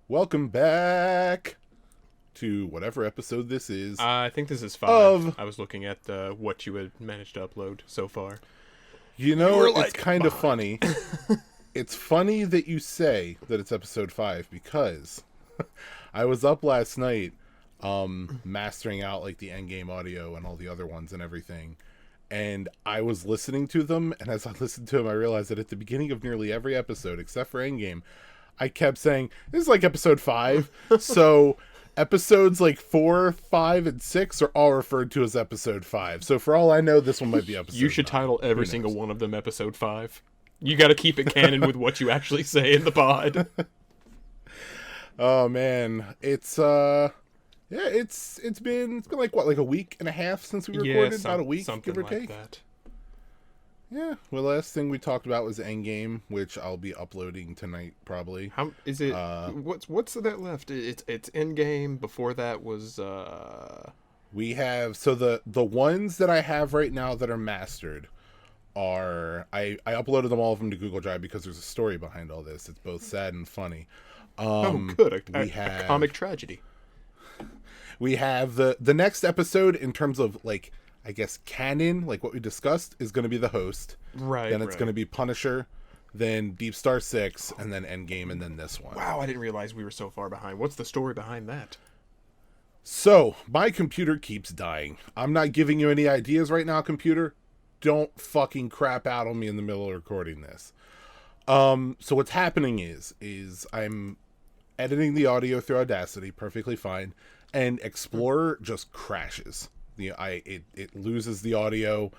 Welcome back to whatever episode this is I think this is 5. of, I was looking at what you had managed to upload so far. it's kind of behind. funny. It's funny that you say that it's episode 5 because I was up last night mastering out like the Endgame audio and all the other ones and everything. And I was listening to them, and as I listened to them, I realized that at the beginning of nearly every episode, except for Endgame, I kept saying, this is like episode 5. So episodes like 4, 5, and 6 are all referred to as episode 5. So for all I know, this one might be episode You should 9. title every single one of them episode 5. You got to keep it canon with what you actually say in the pod. Oh man, it's been like what, like a week and a half since we recorded, about a week, something give or like take. that. Yeah. Well, last thing we talked about was Endgame, which I'll be uploading tonight probably. How is it? What's that left? It's Endgame. Before that was We have the ones that I have right now that are mastered are I uploaded them all of them to Google Drive because there's a story behind all this. It's both sad and funny. good. We A have comic tragedy. We have the next episode in terms of like, I guess, canon, like what we discussed, is going to be the host. Right. Then it's going to be Punisher, then Deep Star 6, and then Endgame, and then this one. Wow, I didn't realize we were so far behind. What's the story behind that? So, my computer keeps dying. I'm not giving you any ideas right now, computer. Don't fucking crap out on me in the middle of recording this. So what's happening is I'm editing the audio through Audacity, perfectly fine, and Explorer just crashes. It loses the audio,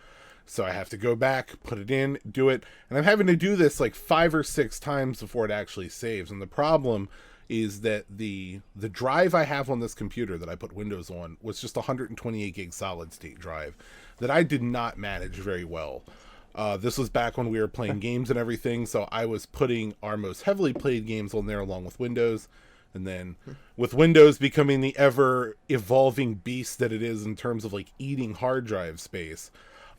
so I have to go back, put it in, do it, and I'm having to do this like 5 or 6 times before it actually saves. And the problem is that the drive I have on this computer that I put Windows on was just a 128 gig solid state drive that I did not manage very well. This was back when we were playing games and everything, so I was putting our most heavily played games on there along with Windows. And then with Windows becoming the ever evolving beast that it is in terms of like eating hard drive space,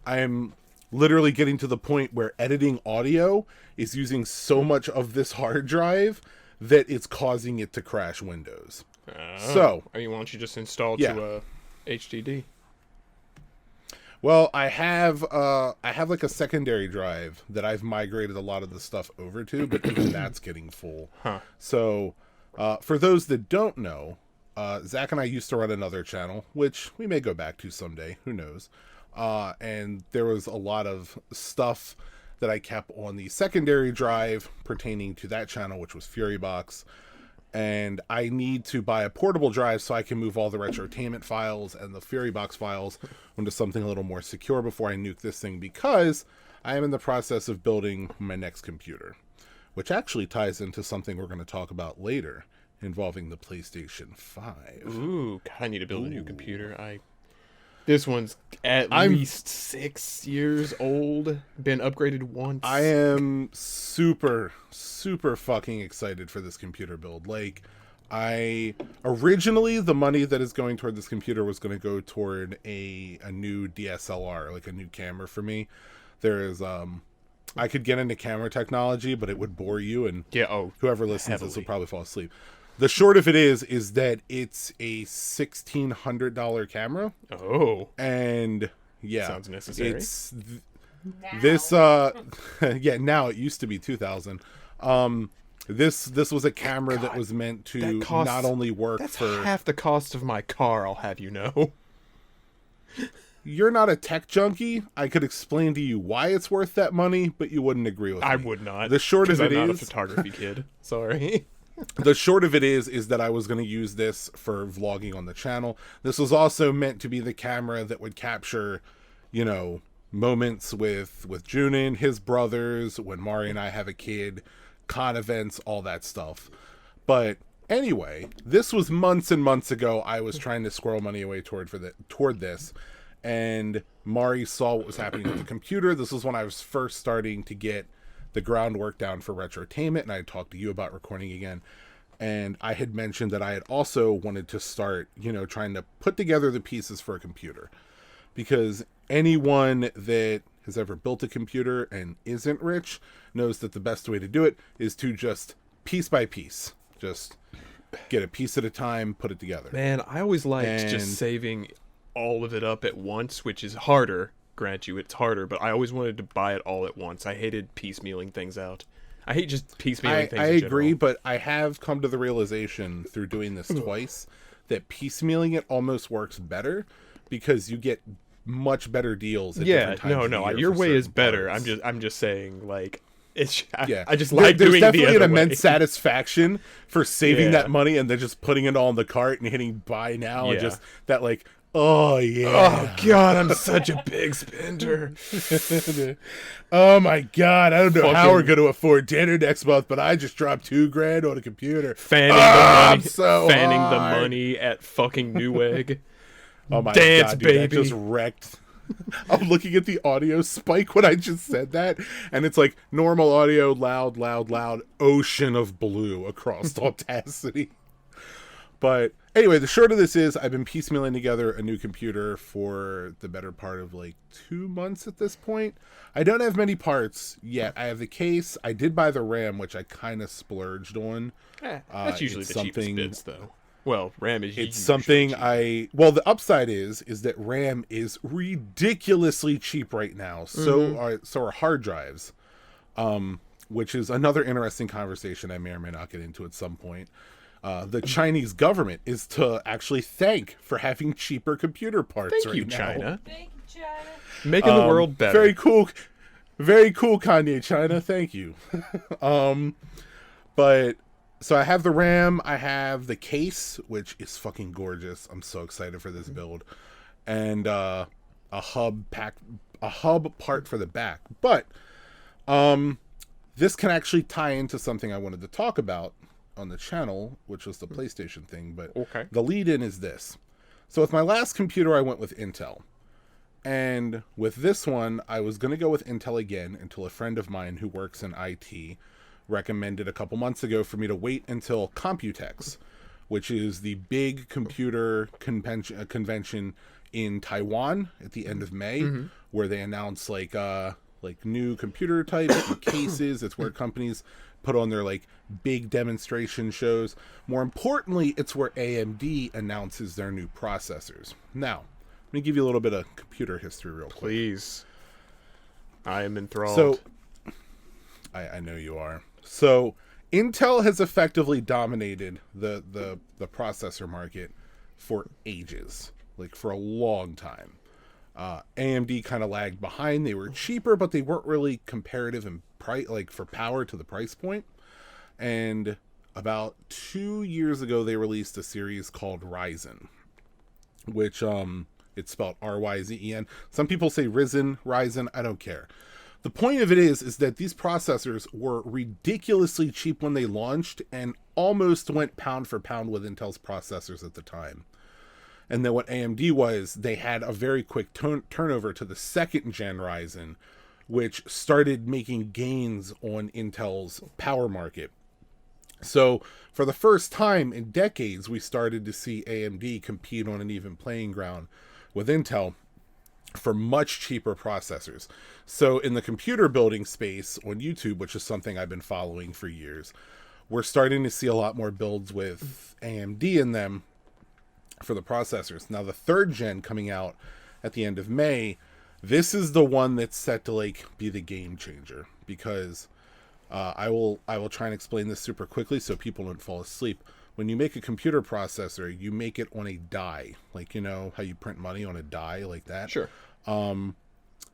I'm literally getting to the point where editing audio is using so much of this hard drive that it's causing it to crash Windows. So, I mean, why don't you just install yeah. to HDD? Well, I have like a secondary drive that I've migrated a lot of the stuff over to, but even that's getting full. Huh. So, for those that don't know, Zach and I used to run another channel, which we may go back to someday. Who knows? And there was a lot of stuff that I kept on the secondary drive pertaining to that channel, which was FuryBox. And I need to buy a portable drive so I can move all the Retrotainment files and the FuryBox files onto something a little more secure before I nuke this thing, because I am in the process of building my next computer, which actually ties into something we're going to talk about later involving the PlayStation 5. Ooh, God, I need to build a new computer. This one's at least 6 years old. Been upgraded once. I am super, super fucking excited for this computer build. Like, originally the money that is going toward this computer was going to go toward a new DSLR, like a new camera for me. There is, I could get into camera technology, but it would bore you, and whoever listens to this will probably fall asleep. The short of it is that it's a $1,600 camera. Oh. And yeah. Sounds necessary. It's this yeah, now it used to be 2000. This was a camera that was meant to not only work that's for half the cost of my car, I'll have you know. You're not a tech junkie. I could explain to you why it's worth that money, but you wouldn't agree with me. I would not. The short of it I'm not a is photography kid. Sorry. The short of it is that I was going to use this for vlogging on the channel. This was also meant to be the camera that would capture, moments with Junin, his brothers, when Mari and I have a kid, con events, all that stuff. But anyway, this was months and months ago. I was trying to squirrel money away toward this, and Mari saw what was happening with the computer. This was when I was first starting to get the groundwork down for Retrotainment, and I had talked to you about recording again, and I had mentioned that I had also wanted to start, trying to put together the pieces for a computer, because anyone that has ever built a computer and isn't rich knows that the best way to do it is to just piece by piece, just get a piece at a time, put it together. Man, I always liked And just saving all of it up at once, which is harder. Grant you, it's harder, but I always wanted to buy it all at once. I hated piecemealing things out. I hate just piecemealing things. I in agree, general. but I have come to the realization through doing this twice that piecemealing it almost works better because you get much better deals. At different times of the year your for way is certain better. parts. I'm just saying, like, it's. Yeah, I just like there's doing definitely the an other way. immense satisfaction for saving Yeah. that money and then just putting it all in the cart and hitting buy now and Yeah. just that like, oh yeah. Oh God, I'm such a big spender. Oh my god, I don't know how Fucking- we're going to afford dinner next month, but I just dropped $2,000 on a computer. Fanning I'm the so money, fanning the hard. money at fucking Newegg. Oh my Dance, god, dude, that baby. just wrecked. I'm looking at the audio spike when I just said that, and it's like normal audio, loud, loud, loud, ocean of blue across Audacity. But anyway, the short of this is I've been piecemealing together a new computer for the better part of like 2 months at this point. I don't have many parts yet. I have the case. I did buy the RAM, which I kind of splurged on. That's usually it's the cheapest something- bits, though. Well, RAM is usually It's something cheap. well, the upside is that RAM is ridiculously cheap right now. So are hard drives, which is another interesting conversation I may or may not get into at some point. The Chinese government is to actually thank for having cheaper computer parts. Thank right you, now. China. Thank you, China. Making the world better. Very cool, Kanye China. Thank you. But so I have the RAM, I have the case, which is fucking gorgeous. I'm so excited for this build, and a hub part for the back. But this can actually tie into something I wanted to talk about on the channel, which was the PlayStation thing. But Okay. the lead-in is this. So with my last computer, I went with Intel. And with this one, I was going to go with Intel again until a friend of mine who works in IT recommended a couple months ago for me to wait until Computex, which is the big computer convention in Taiwan at the end of May, where they announce like new computer types and cases. It's where companies put on their like big demonstration shows. More importantly, it's where AMD announces their new processors. Now, let me give you a little bit of computer history real quick. Please. I am enthralled. So, I know you are. So, Intel has effectively dominated the processor market for ages, like for a long time. AMD kind of lagged behind. They were cheaper, but they weren't really comparative in price, like for power to the price point. And about 2 years ago, they released a series called Ryzen, which it's spelled Ryzen. Some people say Ryzen. I don't care. The point of it is that these processors were ridiculously cheap when they launched and almost went pound for pound with Intel's processors at the time. And then what AMD was, they had a very quick turnover to the second gen Ryzen, which started making gains on Intel's power market. So for the first time in decades, we started to see AMD compete on an even playing ground with Intel for much cheaper processors. So in the computer building space on YouTube, which is something I've been following for years, we're starting to see a lot more builds with AMD in them for the processors. Now the third gen coming out at the end of May, this is the one that's set to like be the game changer, because I will try and explain this super quickly so people don't fall asleep. When you make a computer processor, you make it on a die, like, you know how you print money on a die like that. Sure.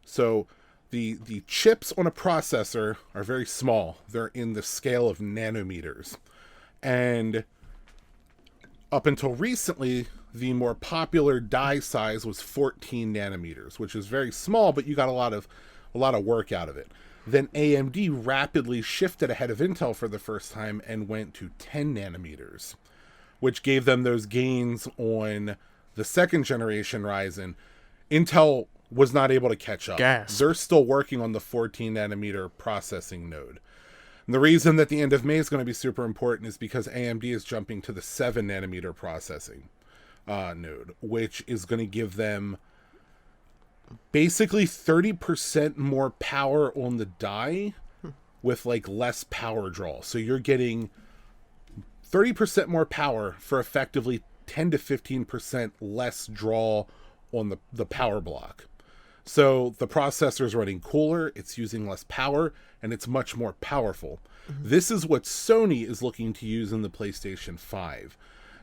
So the chips on a processor are very small. They're in the scale of nanometers. And up until recently, the more popular die size was 14 nanometers, which is very small, but you got a lot of work out of it. Then AMD rapidly shifted ahead of Intel for the first time and went to 10 nanometers, which gave them those gains on the second generation Ryzen. Intel was not able to catch up. Gasp. They're still working on the 14 nanometer processing node. And the reason that the end of May is going to be super important is because AMD is jumping to the 7 nanometer processing node, which is going to give them basically 30% more power on the die with like less power draw. So you're getting 30% more power for effectively 10 to 15% less draw on the power block. So the processor is running cooler, it's using less power, and it's much more powerful. This is what Sony is looking to use in the PlayStation 5,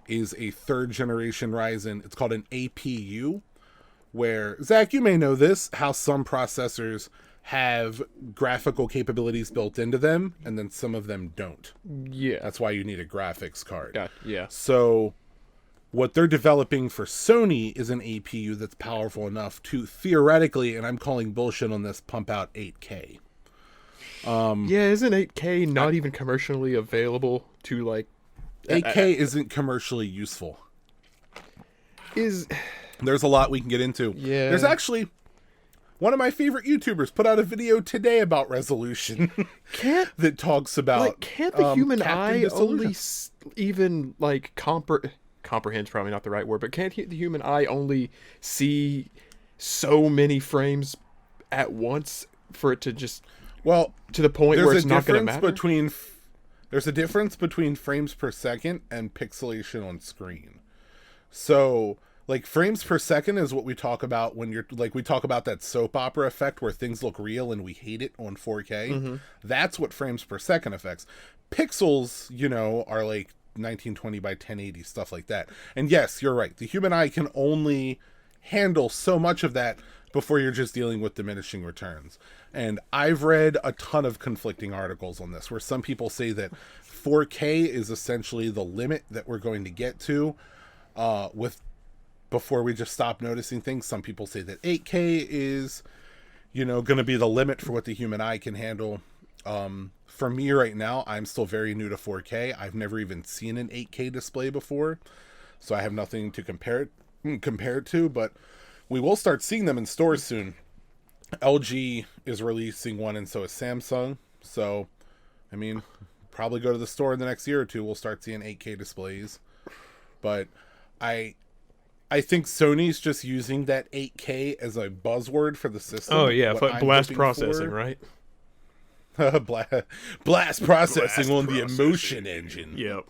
is a third generation Ryzen. It's called an APU, where, Zach, you may know this, how some processors have graphical capabilities built into them, and then some of them don't. Yeah. That's why you need a graphics card. Yeah. So what they're developing for Sony is an APU that's powerful enough to theoretically, and I'm calling bullshit on this, pump out 8K. Yeah, isn't 8K not even commercially available to, like... 8K isn't commercially useful. Is... There's a lot we can get into. Yeah. There's actually... One of my favorite YouTubers put out a video today about resolution that talks about... Like, can't the human Captain eye only Dissolution. even, like, comprehend's probably not the right word, but can't the human eye only see so many frames at once for it to just... Well, to the point where it's not going to matter? There's a difference between frames per second and pixelation on screen. So, like, frames per second is what we talk about when you're, like, we talk about that soap opera effect where things look real and we hate it on 4K. That's what frames per second affects. Pixels, you know, are like 1920 by 1080, stuff like that. And yes, you're right. The human eye can only handle so much of that before you're just dealing with diminishing returns. And I've read a ton of conflicting articles on this, where some people say that 4K is essentially the limit that we're going to get to before we just stop noticing things. Some people say that 8K is, you know, going to be the limit for what the human eye can handle. For me right now, I'm still very new to 4K. I've never even seen an 8K display before, so I have nothing to compare it to, but we will start seeing them in stores soon. LG is releasing one, and so is Samsung. So, I mean, probably go to the store in the next year or two, we'll start seeing 8K displays. But I think Sony's just using that 8K as a buzzword for the system. Oh, yeah, What blast I'm processing, for, right? blast processing on the emotion engine. Yep.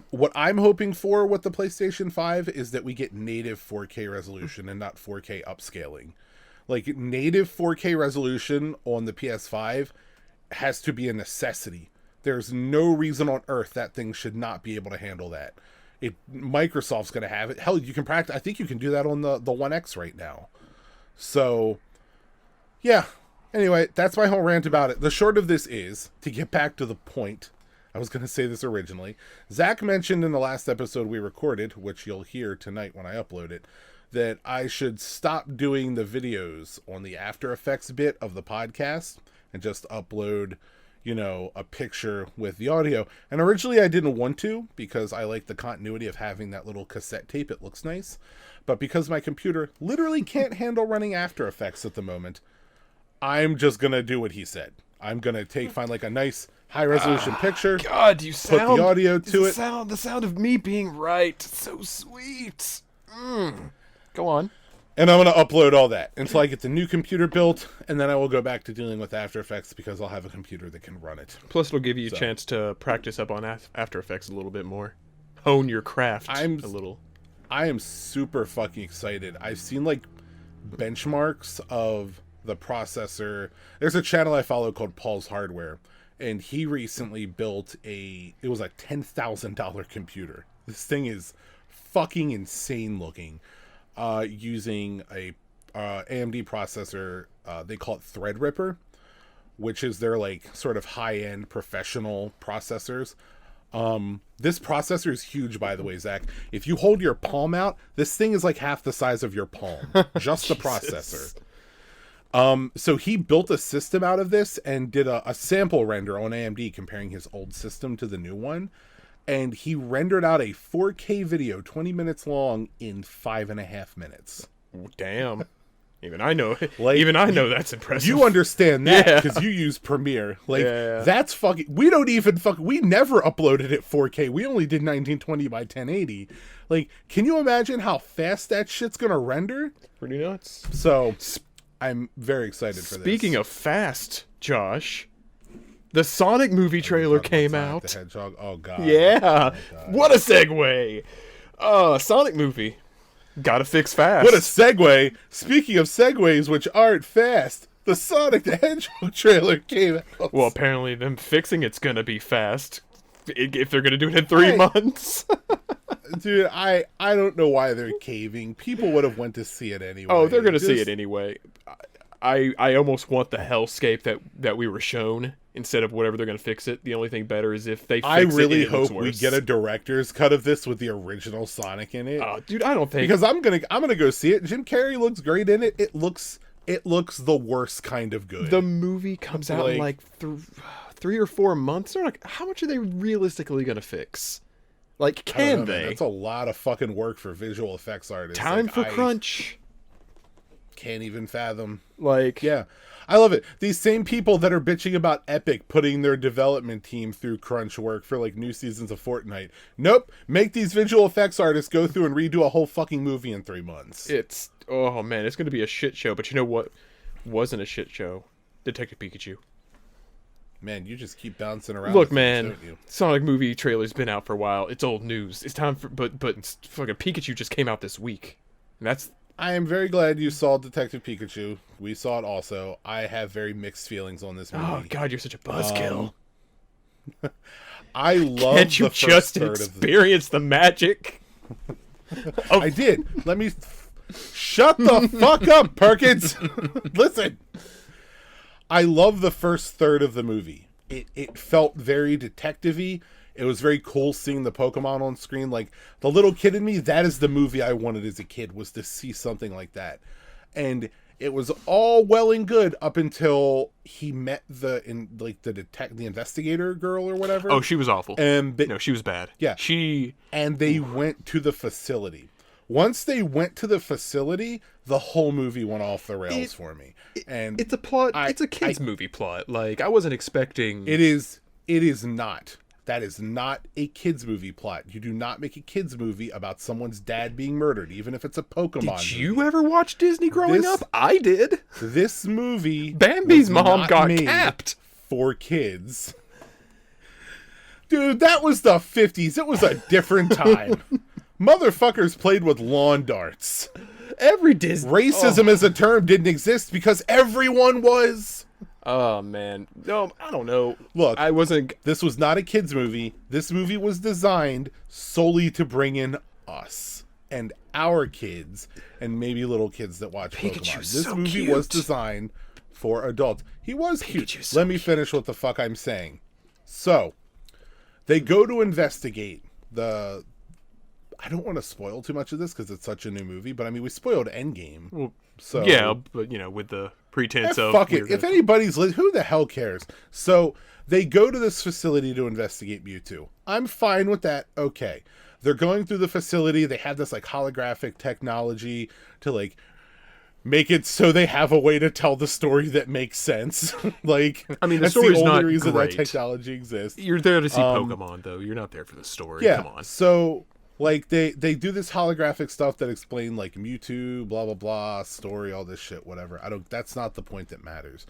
What I'm hoping for with the PlayStation 5 is that we get native 4K resolution and not 4K upscaling. Like, native 4K resolution on the PS5 has to be a necessity. There's no reason on earth that thing should not be able to handle that. Microsoft's going to have it. Hell, you can practice. I think you can do that on the One X right now. So, yeah. Anyway, that's my whole rant about it. The short of this is, to get back to the point, I was going to say this originally. Zach mentioned in the last episode we recorded, which you'll hear tonight when I upload it, that I should stop doing the videos on the After Effects bit of the podcast and just upload, you know, a picture with the audio. And originally I didn't want to, because I like the continuity of having that little cassette tape. It looks nice. But because my computer literally can't handle running After Effects at the moment, I'm just going to do what he said. I'm going to find like a nice high resolution picture. God, you sound... Put the audio to it. The sound of me being right. So sweet. Go on. And I'm going to upload all that until I get the new computer built, and then I will go back to dealing with After Effects because I'll have a computer that can run it. Plus, it'll give you a chance to practice up on After Effects a little bit more. Hone your craft a little. I am super fucking excited. I've seen, like, benchmarks of the processor. There's a channel I follow called Paul's Hardware, and he recently built it was a $10,000 computer. This thing is fucking insane looking. Using a AMD processor, they call it Threadripper, which is their like sort of high-end professional processors. This processor is huge, by the way, Zach. If you hold your palm out, this thing is like half the size of your palm. Just the processor. So he built a system out of this and did a sample render on AMD comparing his old system to the new one. And he rendered out a 4K video, 20 minutes long, in 5.5 minutes. Damn. Even I know that's impressive. You understand that because you use Premiere. Like, that's fucking... We never uploaded it 4K. We only did 1920 by 1080. Like, can you imagine how fast that shit's gonna render? Pretty nuts. So, I'm very excited for this. Speaking of fast, Josh, The Sonic movie trailer Talk about came Sonic out. the Hedgehog. Oh god. Yeah. Oh, God. What a segue. Sonic movie. Gotta fix fast. What a segue. Speaking of segues, which aren't fast, the Sonic the Hedgehog trailer came out. Well, apparently them fixing it's gonna be fast. If they're gonna do it in 3 months. Dude, I don't know why they're caving. People would have went to see it anyway. Oh, they're gonna see it anyway. I almost want the hellscape that we were shown instead of whatever they're gonna fix it. The only thing better is if they fix I really it, it looks hope we worse. get a director's cut of this with the original Sonic in it. Dude, I don't think Because I'm gonna go see it. Jim Carrey looks great in it. It looks the worst kind of good. the movie comes out in Like- like 3 or 4 months. They're like, how much are they realistically gonna fix? Like, I don't can know, man. they? That's a lot of fucking work for visual effects artists. Time Like, for I crunch. Can't even fathom. Like, Yeah. I love it. These same people that are bitching about Epic putting their development team through crunch work for like new seasons of Fortnite. Nope. Make these visual effects artists go through and redo a whole fucking movie in 3 months. it's oh man, it's gonna be a shit show. But you know what wasn't a shit show? Detective Pikachu. Man, you just keep bouncing around. Look, with things, man, don't you? Sonic movie trailer's been out for a while. It's old news. It's time for but fucking Pikachu just came out this week. And that's I am very glad you saw Detective Pikachu. We saw it also. I have very mixed feelings on this movie. oh god, you're such a buzzkill. I love Can't you the first just third of the experience the magic? I did. Let me shut the fuck up, Perkins. Listen. I love the first third of the movie. It felt very detective-y. It was very cool seeing the Pokemon on screen. Like, the little kid in me, that is the movie I wanted as a kid, was to see something like that. And it was all well and good up until he met the investigator girl or whatever. Oh, she was awful. And No, she was bad. Yeah. She and they went to the facility. Once they went to the facility, the whole movie went off the rails for me. And it's a plot. It's a kids movie plot. Like, I wasn't expecting. it is not. That is not a kids movie plot. You do not make a kids movie about someone's dad being murdered, even if it's a Pokemon Did movie. you ever watch Disney growing This- up? I did. This movie Bambi's was mom not got made capped. for kids. Dude, that was the 50s. It was a different time. Motherfuckers played with lawn darts. Every Disney Racism as a term didn't exist because everyone was. Oh man, no, I don't know. Look, I wasn't. This was not a kids movie. This movie was designed solely to bring in us and our kids and maybe little kids that watch Pokemon. Pikachu's This so movie cute. was designed for adults. He was cute. Pikachu's so Let me finish what the fuck I'm saying. So, they go to investigate the... I don't want to spoil too much of this because it's such a new movie, but I mean, we spoiled Endgame. Well, So yeah, but you know, with the pretense of fuck it. we're If gonna- anybody's who the hell cares? So they go to this facility to investigate Mewtwo. I'm fine with that. Okay. They're going through the facility. They have this like holographic technology to like make it so they have a way to tell the story that makes sense. Like, I mean, the that's story's the only not reason great. that technology exists. You're there to see Pokemon, though. You're not there for the story. Yeah. Come on. So like they do this holographic stuff that explain like Mewtwo, blah blah blah, story, all this shit, whatever. That's not the point that matters.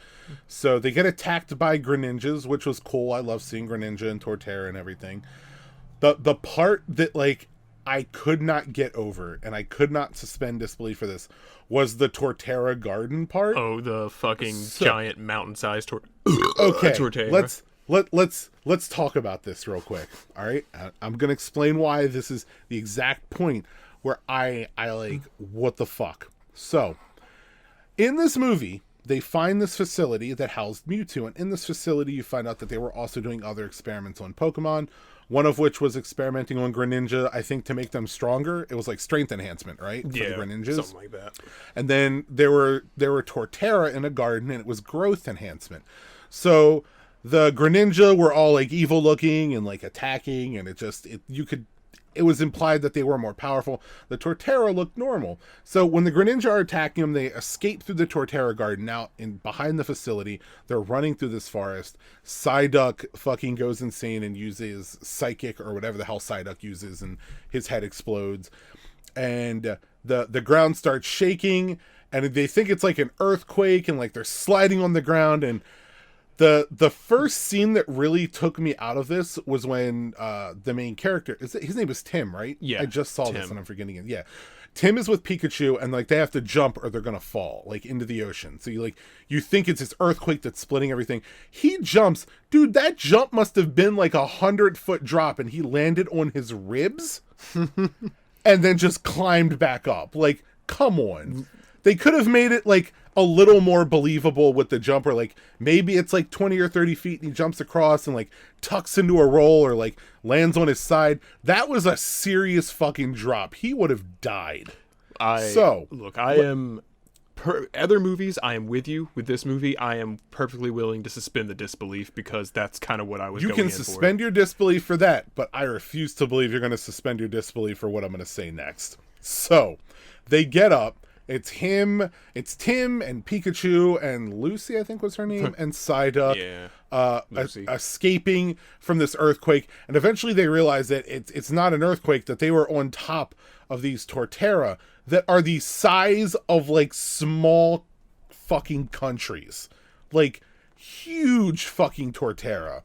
So they get attacked by Greninjas, which was cool. I love seeing Greninja and Torterra and everything. The part that like I could not get over and I could not suspend disbelief for this was the Torterra garden part. Oh, the fucking giant mountain-sized Okay, Torterra. let's talk about this real quick. All right, I'm gonna explain why this is the exact point where I like what the fuck. So, in this movie, they find this facility that housed Mewtwo, and in this facility, you find out that they were also doing other experiments on Pokemon. One of which was experimenting on Greninja, I think, to make them stronger. It was like strength enhancement, right? For Yeah, the Greninjas. something like that. And then there were Torterra in a garden, and it was growth enhancement. So the Greninja were all like evil looking and like attacking, and it was implied that they were more powerful. The Torterra looked normal. So when the Greninja are attacking them, they escape through the Torterra garden out behind the facility. They're running through this forest. Psyduck fucking goes insane and uses Psychic or whatever the hell Psyduck uses, and his head explodes. And the ground starts shaking, and they think it's like an earthquake, and like they're sliding on the ground, and The first scene that really took me out of this was when the main character, his name is Tim, right? Yeah, I just saw Tim. this and I'm forgetting it. Yeah. Tim is with Pikachu and like they have to jump or they're gonna fall like into the ocean. So you think it's this earthquake that's splitting everything. He jumps, dude. That jump must have been like 100-foot drop, and he landed on his ribs, and then just climbed back up. Like, come on, they could have made it like a little more believable with the jumper. Like maybe it's like 20 or 30 feet, and he jumps across and like tucks into a roll or like lands on his side. That was a serious fucking drop. He would have died. Other movies, I am with you. With this movie, I am perfectly willing to suspend the disbelief because that's kind of what I was going in for. You can suspend your disbelief for that, but I refuse to believe you're going to suspend your disbelief for what I'm going to say next. So, they get up. It's Tim and Pikachu and Lucy, I think was her name, and Psyduck, escaping from this earthquake. And eventually they realize that it's not an earthquake, that they were on top of these Torterra that are the size of like small fucking countries, like huge fucking Torterra.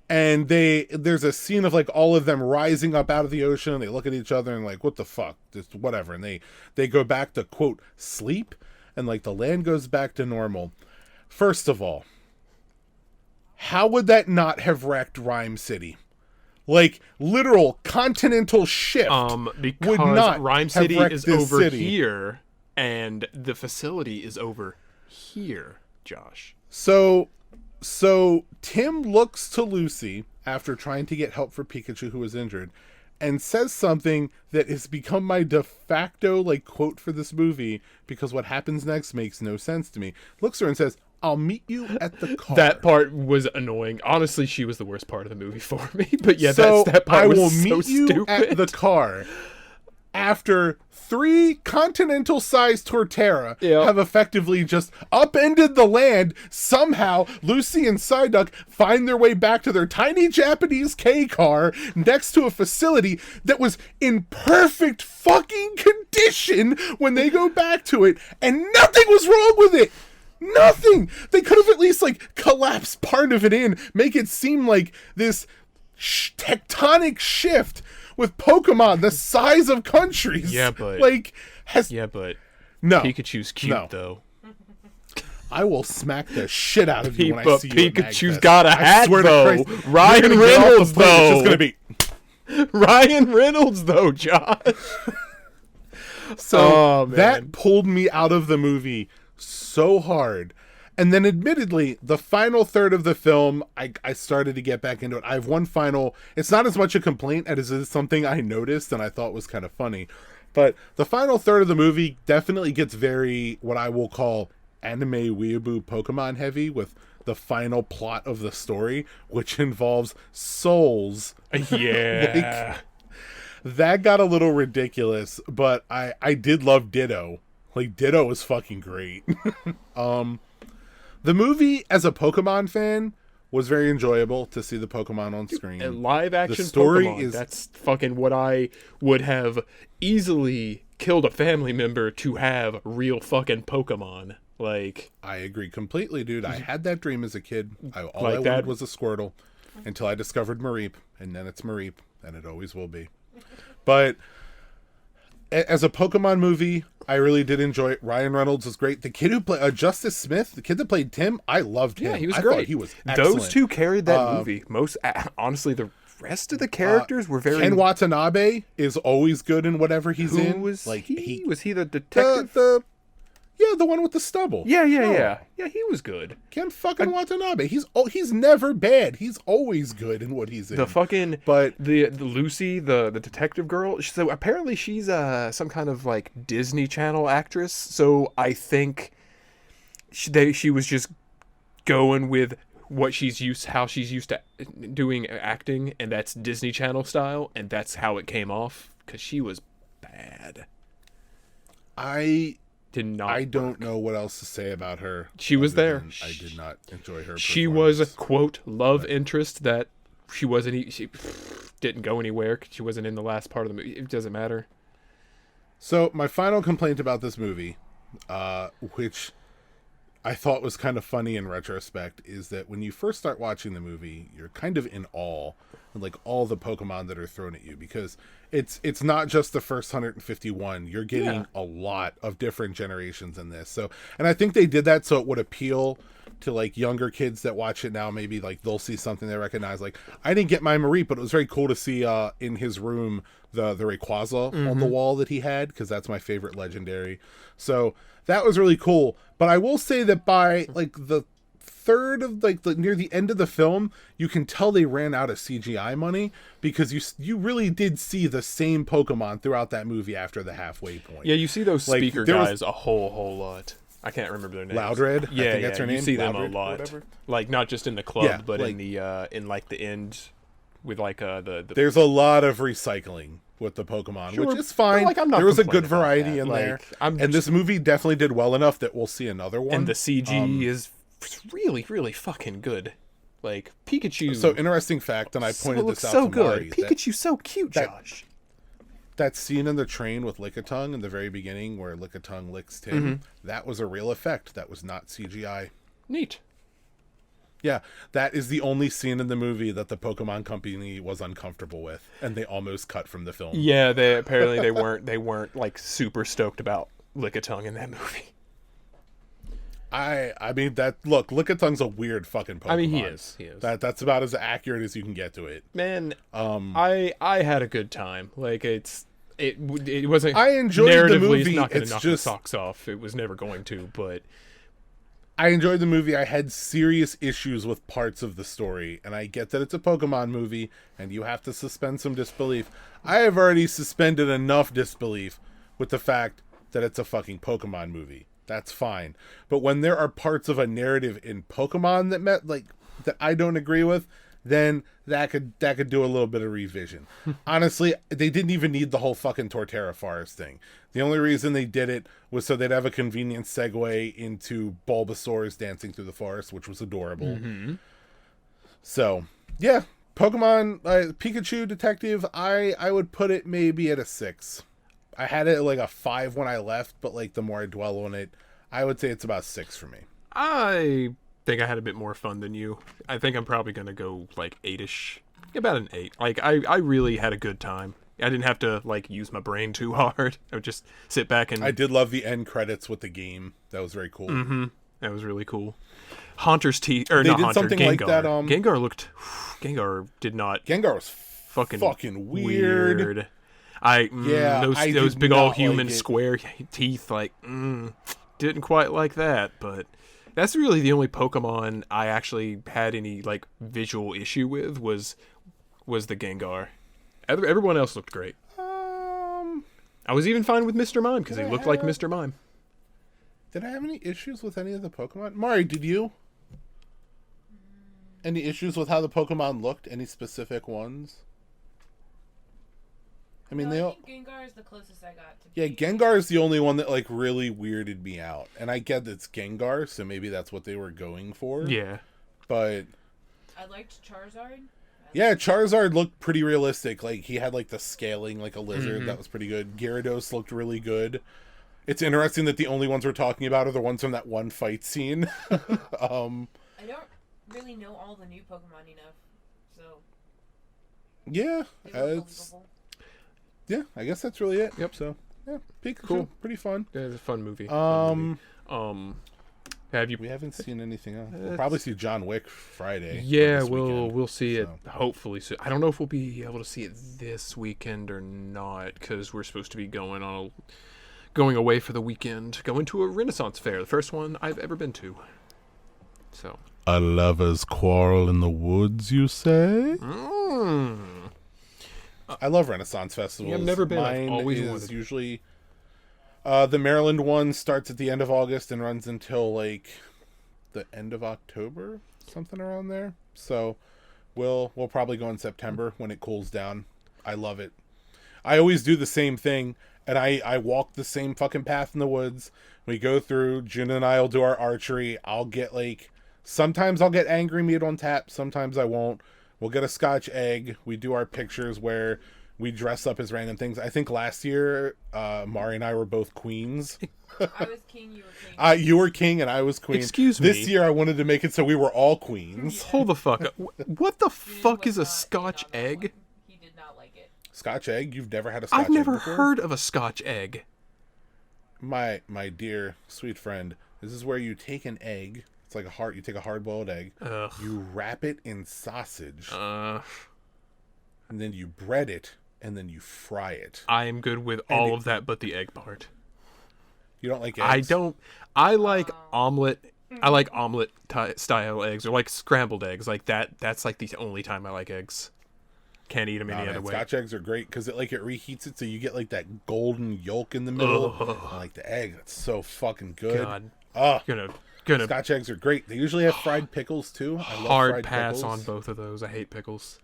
And there's a scene of like all of them rising up out of the ocean, and they look at each other and like, what the fuck, just whatever. And they go back to quote sleep, and like the land goes back to normal. First of all, how would that not have wrecked Rhyme City? Like literal continental shift because would not Rhyme City is over city. here, and the facility is over here, Josh. So Tim looks to Lucy after trying to get help for Pikachu, who was injured, and says something that has become my de facto like quote for this movie, because what happens next makes no sense to me. Looks at her and says, "I'll meet you at the car." That part was annoying. Honestly, she was the worst part of the movie for me. But yeah, that part was so stupid. I will meet you at the car. After 3 continental-sized Torterra have effectively just upended the land, somehow Lucy and Psyduck find their way back to their tiny Japanese K-car next to a facility that was in perfect fucking condition when they go back to it, and nothing was wrong with it! Nothing! They could have at least, like, collapsed part of it in, make it seem like this tectonic shift with Pokemon the size of countries. Yeah, but... No. Pikachu's cute, though. I will smack the shit out of you when I see you at Pikachu's got a hat, though. Christ, Ryan Reynolds, though. It's just gonna be... Ryan Reynolds, though, Josh. So, that pulled me out of the movie so hard. And then admittedly, the final third of the film, I started to get back into it. I have one final, it's not as much a complaint as it is something I noticed and I thought was kind of funny. But the final third of the movie definitely gets very, what I will call anime weeaboo Pokemon heavy, with the final plot of the story, which involves souls. Yeah. That got a little ridiculous, but I did love Ditto. Like, Ditto was fucking great. The movie, as a Pokemon fan, was very enjoyable to see the Pokemon on screen. A live action the story Pokemon, that's fucking what I would have easily killed a family member to have real fucking Pokemon. Like, I agree completely, dude. I had that dream as a kid. All like I that wanted was a Squirtle until I discovered Mareep, and then it's Mareep, and it always will be. But as a Pokemon movie, I really did enjoy it. Ryan Reynolds was great. The kid who played Justice Smith, the kid that played Tim, I loved him. Yeah, he was I great. Thought he was excellent. Those two carried that movie. Honestly, the rest of the characters were very... Ken Watanabe is always good in whatever he's in. Who was like he? Was he the detective? The one with the stubble. Yeah. Yeah, he was good. Ken fucking Watanabe. He's never bad. He's always good in what he's in. The fucking... But the Lucy, the detective girl, so apparently she's some kind of like Disney Channel actress. So I think she was just going with what how she's used to doing acting, and that's Disney Channel style, and that's how it came off, because she was bad. I don't work. know what else to say about her. She was there. I did not enjoy her. She was a quote love interest that she wasn't. She didn't go anywhere. She wasn't in the last part of the movie. It doesn't matter. So my final complaint about this movie, which I thought was kind of funny in retrospect is that when you first start watching the movie, you're kind of in awe of like all the Pokemon that are thrown at you, because it's not just the first 151. You're getting Yeah. a lot of different generations in this. So, and I think they did that so it would appeal to like younger kids that watch it now. Maybe like they'll see something they recognize. Like, I didn't get my Marie, but it was very cool to see in his room the Rayquaza on the wall that he had, because that's my favorite legendary. So that was really cool. But I will say that by like the third of like near the end of the film, you can tell they ran out of CGI money, because you really did see the same Pokemon throughout that movie after the halfway point. Yeah, you see those Like, speaker there was- guys a whole lot. I can't remember their names. Loudred? I Yeah, think that's her you name. see them Loudred, a lot. whatever. Like not just in the club, Yeah, but like- in the in like the end with like the There's a lot of recycling with the Pokemon, Sure, which is fine. but, like, I'm not there was a good complaining about variety that. in Like, there, I'm and this movie definitely did well enough that we'll see another one. and the CG is really fucking good. Like Pikachu. So interesting fact, and I pointed looks this out so to good. Mari, Pikachu's so cute, Josh. that scene in the train with Lickitung in the very beginning where Lickitung licks Tim, that was a real effect. That was not CGI. Neat. Yeah, that is the only scene in the movie that the Pokemon Company was uncomfortable with, and they almost cut from the film. Yeah, they apparently they weren't like super stoked about Lickitung in that movie. I mean that look, Lickitung's a weird fucking Pokemon. I mean, he is. That's about as accurate as you can get to it. Man, I had a good time. Like it wasn't. I enjoyed the narratively, movie. It's not going to It's knock just the socks off. It was never going to. But I enjoyed the movie. I had serious issues with parts of the story, and I get that it's a Pokemon movie and you have to suspend some disbelief. I have already suspended enough disbelief with the fact that it's a fucking Pokemon movie. That's fine. But when there are parts of a narrative in Pokemon that I don't agree with, then that could do a little bit of revision. Honestly, they didn't even need the whole fucking Torterra Forest thing. The only reason they did it was so they'd have a convenient segue into Bulbasaur's dancing through the forest, which was adorable. So, yeah, Pokemon Pikachu Detective, I would put it maybe at a 6. I had it at like a 5 when I left, but like the more I dwell on it, I would say it's about 6 for me. I think I had a bit more fun than you. I think I'm probably going to go like 8ish. About an 8. Like I really had a good time. I didn't have to like use my brain too hard. I would just sit back and I did love the end credits with the game. That was very cool. that was really cool. Haunter's teeth, or They not did Haunter, something Gengar. like that, Gengar looked. Gengar did not Gengar was fucking weird. Yeah, those I those did big not all like human it. square teeth, like didn't quite like that. But that's really the only Pokemon I actually had any like visual issue with was the Gengar. Everyone else looked great. I was even fine with Mr. Mime because he looked like Mr. Mime. Did I have any issues with any of the Pokemon? Mari, did you? Any issues with how the Pokemon looked? Any specific ones? I mean, No, they I all... think Gengar is the closest I got to. Yeah, Gengar is the only one that like really weirded me out. And I get that it's Gengar, so maybe that's what they were going for. Yeah. But I liked Charizard. yeah, Charizard looked pretty realistic. Like he had like the scaling like a lizard. That was pretty good. Gyarados looked really good. It's interesting that the only ones we're talking about are the ones from that one fight scene. I don't really know all the new Pokemon enough, so Yeah, they were it's believable. yeah. I guess that's really it. Yep. So yeah, Pikachu, Cool. pretty fun. Yeah, it's a fun movie. Have you? We haven't seen anything else. We'll probably see John Wick Friday. or Yeah, this weekend. we'll see it so. hopefully soon. I don't know if we'll be able to see it this weekend or not because we're supposed to be going away for the weekend, going to a Renaissance fair, the first one I've ever been to. So. A lover's quarrel in the woods, you say? I love Renaissance festivals. Yeah, I've never been. I've Mine always is wanted. usually the Maryland one starts at the end of August and runs until like the end of October, something around there. So we'll probably go in September when it cools down. I love it. I always do the same thing, and I walk the same fucking path in the woods. We go through. June and I will do our archery. I'll get like sometimes I'll get angry meat on tap. Sometimes I won't. We'll get a Scotch egg. We do our pictures where we dress up as random things. I think last year, Mari and I were both queens. I was king, you were king. You were king and I was queen. Excuse me. This year I wanted to make it so we were all queens. Hold the fuck up. What the Dude fuck was is a not in Scotch on that egg? one. He did not like it. Scotch egg? You've never had a Scotch egg I've never before? heard of a Scotch egg. My dear sweet friend, this is where you take an egg. It's like you take a hard-boiled egg. Ugh. You wrap it in sausage. Uh, And then you bread it. And then you fry it. I am good with all of that but the egg part. You don't like I eggs? don't. I like omelet. I like omelet style eggs or like scrambled eggs. Like that. That's like the only time I like eggs. Can't eat them any other way. Scotch eggs are great because it reheats it so you get like that golden yolk in the middle. Ugh. And, like the egg, that's so fucking good. God, Oh, gonna Scotch eggs are great. They usually have fried pickles too. I love hard fried pass pickles. on both of those. I hate pickles.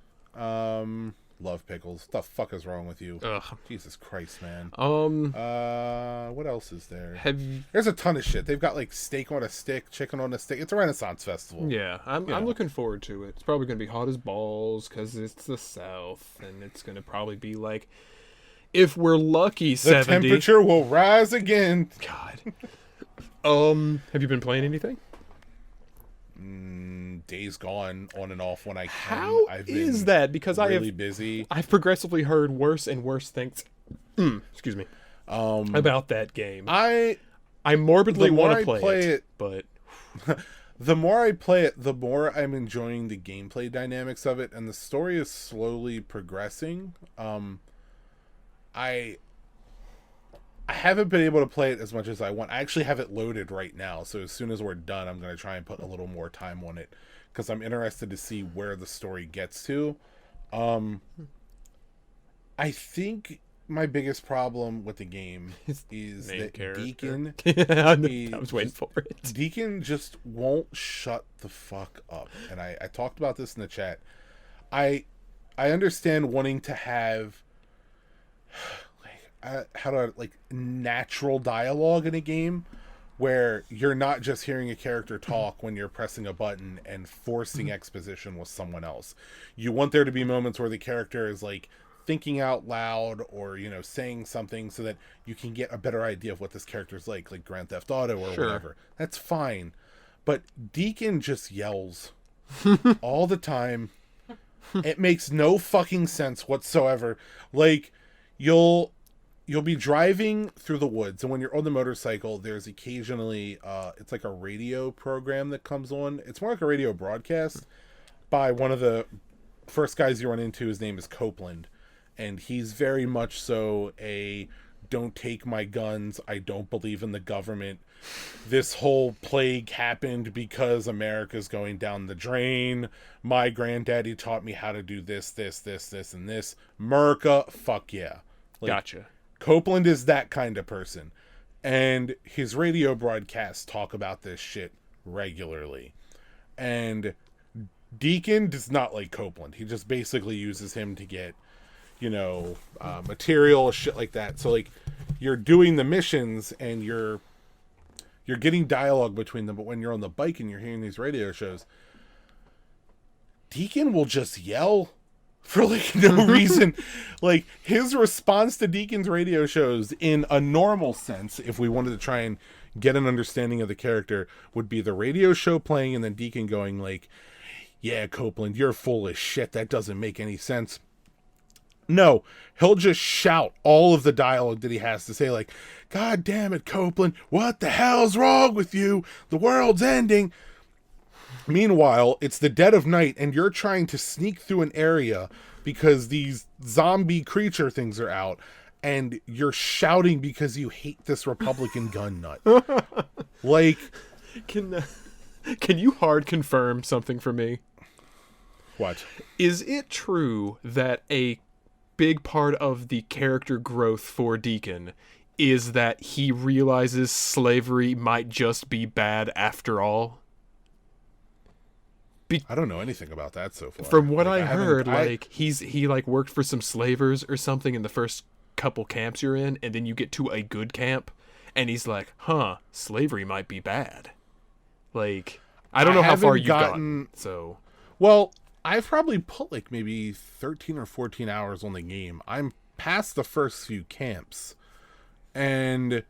Love pickles. What the fuck is wrong with you? Ugh. Jesus Christ, man. What else is there? Have you? There's a ton of shit. They've got like steak on a stick, chicken on a stick. It's a Renaissance festival. Yeah, I'm Yeah. looking forward to it. It's probably gonna be hot as balls because it's the South, and it's gonna probably be like, if we're lucky, The 70. temperature will rise again. God. Have you been playing anything? Days gone on and off when I can. How I've is been that? Because really busy. I've progressively heard worse and worse things. Excuse me. About that game. I morbidly the more want I to play play it, it- but The more I play it, the more I'm enjoying the gameplay dynamics of it, and the story is slowly progressing. I haven't been able to play it as much as I want. I actually have it loaded right now, so as soon as we're done, I'm going to try and put a little more time on it, because I'm interested to see where the story gets to. I think my biggest problem with the game is main that character. Deacon... I was waiting for it. Deacon just won't shut the fuck up. And I talked about this in the chat. I understand wanting to have natural dialogue in a game where you're not just hearing a character talk when you're pressing a button and forcing exposition with someone else. You want there to be moments where the character is like thinking out loud or, you know, saying something so that you can get a better idea of what this character's like Grand Theft Auto or whatever. That's fine. But Deacon just yells all the time. It makes no fucking sense whatsoever. Like, you'll be driving through the woods, and when you're on the motorcycle, there's occasionally it's like a radio program that comes on. It's more like a radio broadcast by one of the first guys you run into. His name is Copeland, and he's very much so a don't take my guns, I don't believe in the government, this whole plague happened because America's going down the drain, my granddaddy taught me how to do this, and this, Merca, fuck yeah. Like, Gotcha. Copeland is that kind of person, and his radio broadcasts talk about this shit regularly, and Deacon does not like Copeland. He just basically uses him to get, you know, material, shit like that. So like, you're doing the missions and you're getting dialogue between them, but when you're on the bike and you're hearing these radio shows, Deacon will just yell for like no reason. Like, his response to Deacon's radio shows in a normal sense, if we wanted to try and get an understanding of the character, would be the radio show playing and then Deacon going like, yeah, Copeland, you're full of shit, that doesn't make any sense. No, he'll just shout all of the dialogue that he has to say, like, God damn it, Copeland, what the hell's wrong with you? The world's ending. Meanwhile, it's the dead of night, and you're trying to sneak through an area because these zombie creature things are out, and you're shouting because you hate this Republican gun nut. Like... Can you hard confirm something for me? What? Is it true that a big part of the character growth for Deacon is that he realizes slavery might just be bad after all? I don't know anything about that so far. From what Like, I heard, he worked for some slavers or something in the first couple camps you're in, and then you get to a good camp, and he's like, huh, slavery might be bad. Like, I don't know how far you've gotten, so... Well, I've probably put like maybe 13 or 14 hours on the game. I'm past the first few camps. And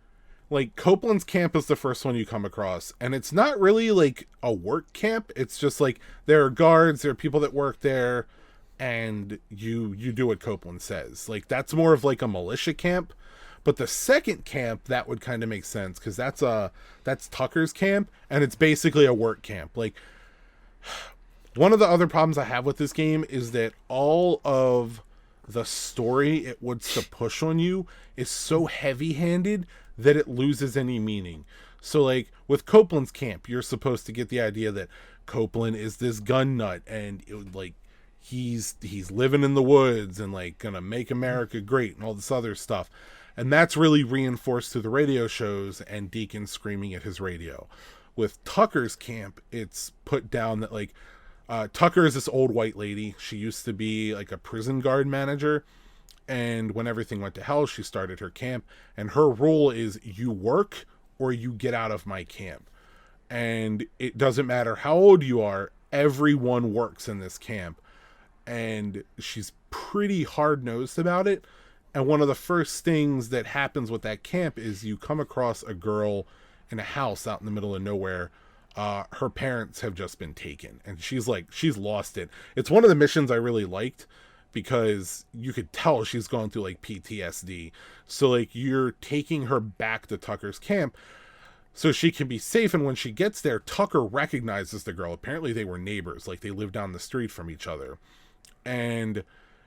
like Copeland's camp is the first one you come across, and it's not really like a work camp. It's just like there are guards, there are people that work there, and you do what Copeland says. Like that's more of like a militia camp. But the second camp, that would kind of make sense because that's Tucker's camp, and it's basically a work camp. Like one of the other problems I have with this game is that all of the story it wants to push on you is so heavy-handed that it loses any meaning. So like with Copeland's camp, you're supposed to get the idea that Copeland is this gun nut, and like he's living in the woods and like gonna make America great and all this other stuff. And that's really reinforced through the radio shows and Deacon screaming at his radio. With Tucker's camp, it's put down that like Tucker is this old white lady. She used to be like a prison guard manager. And when everything went to hell, she started her camp. And her rule is you work or you get out of my camp. And it doesn't matter how old you are, everyone works in this camp. And she's pretty hard-nosed about it. And one of the first things that happens with that camp is you come across a girl in a house out in the middle of nowhere. Her parents have just been taken, and she's lost it. It's one of the missions I really liked because you could tell she's going through like PTSD. So like you're taking her back to Tucker's camp so she can be safe. And when she gets there, Tucker recognizes the girl. Apparently they were neighbors, like they lived down the street from each other. And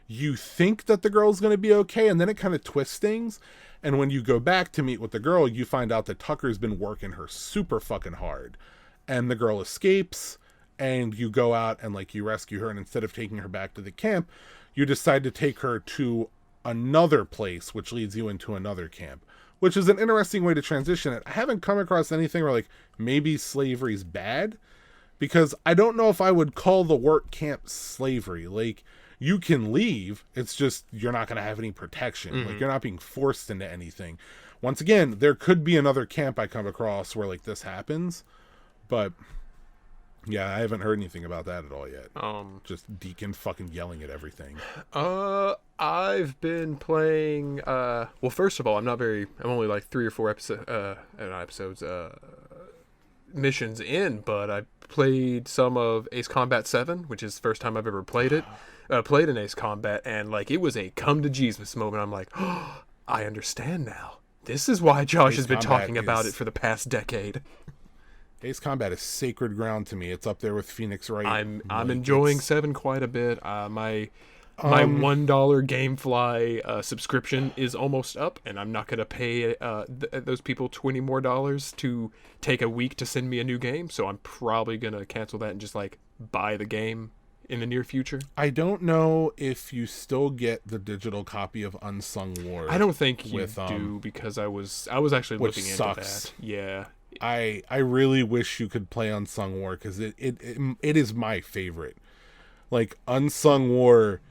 you think that the girl's going to be okay, and then it kind of twists things. And when you go back to meet with the girl, you find out that Tucker's been working her super fucking hard. And the girl escapes, and you go out and like you rescue her, and instead of taking her back to the camp, you decide to take her to another place, which leads you into another camp, which is an interesting way to transition it. I haven't come across anything where like maybe slavery's bad, because I don't know if I would call the work camp slavery. Like, you can leave, it's just you're not going to have any protection. Mm-hmm. Like, you're not being forced into anything. Once again, there could be another camp I come across where like this happens, but yeah, I haven't heard anything about that at all yet. Just Deacon fucking yelling at everything. I've been playing. Well, first of all, I'm only like 3 or 4 missions in, but I played some of Ace Combat 7, which is the first time I've ever played it. Played in Ace Combat, and like it was a come to Jesus moment. I'm like, oh, I understand now. This is why Josh has been talking about it for the past decade. Ace Combat is sacred ground to me. It's up there with Phoenix Wright. I'm enjoying 7 quite a bit. My $1 GameFly subscription is almost up, and I'm not going to pay those people $20 more to take a week to send me a new game, so I'm probably going to cancel that and just like buy the game in the near future. I don't know if you still get the digital copy of Unsung War. I don't think you do, because I was actually looking into that. Yeah. I really wish you could play Unsung War, because it is my favorite. Like, Unsung War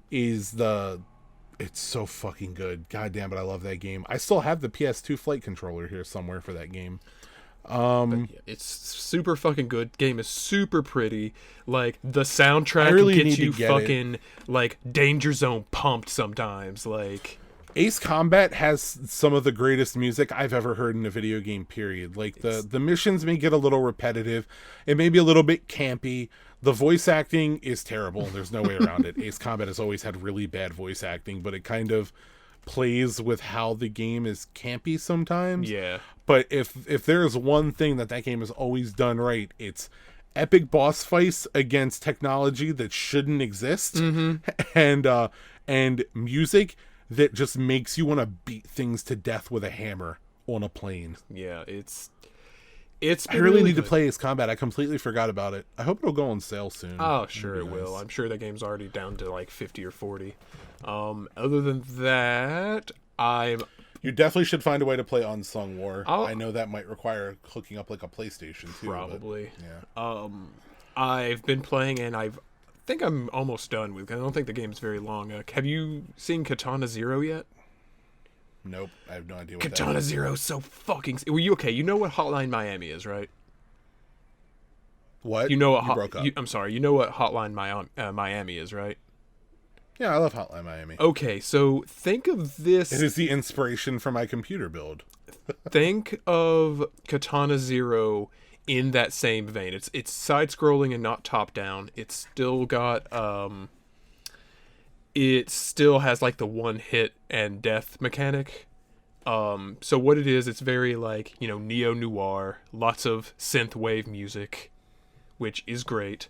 is it's so fucking good. God damn it, I love that game. I still have the PS2 flight controller here somewhere for that game. It's super fucking good. Game is super pretty. Like, the soundtrack really gets you fucking like Danger Zone pumped sometimes. Like, Ace Combat has some of the greatest music I've ever heard in a video game, period. Like, the missions may get a little repetitive. It may be a little bit campy. The voice acting is terrible. There's no way around it. Ace Combat has always had really bad voice acting, but it kind of plays with how the game is campy sometimes. Yeah. But if there's one thing that game has always done right, it's epic boss fights against technology that shouldn't exist, and music that just makes you want to beat things to death with a hammer on a plane. Yeah, it's I really need to play Ace Combat. I completely forgot about it. I hope it'll go on sale soon. Oh, sure it will. I'm sure that game's already down to like 50 or 40. Other than that, You definitely should find a way to play Unsung War. I know that might require hooking up like a PlayStation too. Probably. But, yeah. I've been playing, and I think I'm almost done with it. I don't think the game's very long. Have you seen Katana Zero yet? Nope, I have no idea what Katana that is. Zero is so fucking... Were you okay? You know what Hotline Miami is, right? What? You know what? broke up. I'm sorry. You know what Hotline Miami is, right? Yeah, I love Hotline Miami. Okay, so think of this. It is the inspiration for my computer build. Think of Katana Zero in that same vein. It's side scrolling and not top down. It's still got it still has like the one hit and death mechanic. So what it is, it's very like, neo noir, lots of synth wave music, which is great.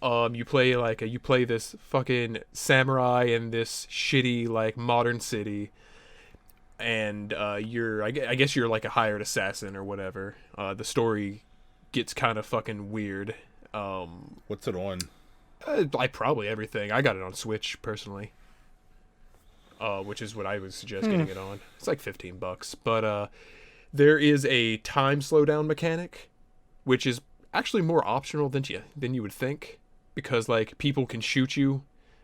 You play this fucking samurai in this shitty like modern city, and I guess you're like a hired assassin or whatever. The story gets kind of fucking weird. What's it on? Like probably everything. I got it on Switch personally, which is what I would suggest getting it on. It's like $15, but there is a time slowdown mechanic, which is actually more optional than you would think, because like people can shoot you,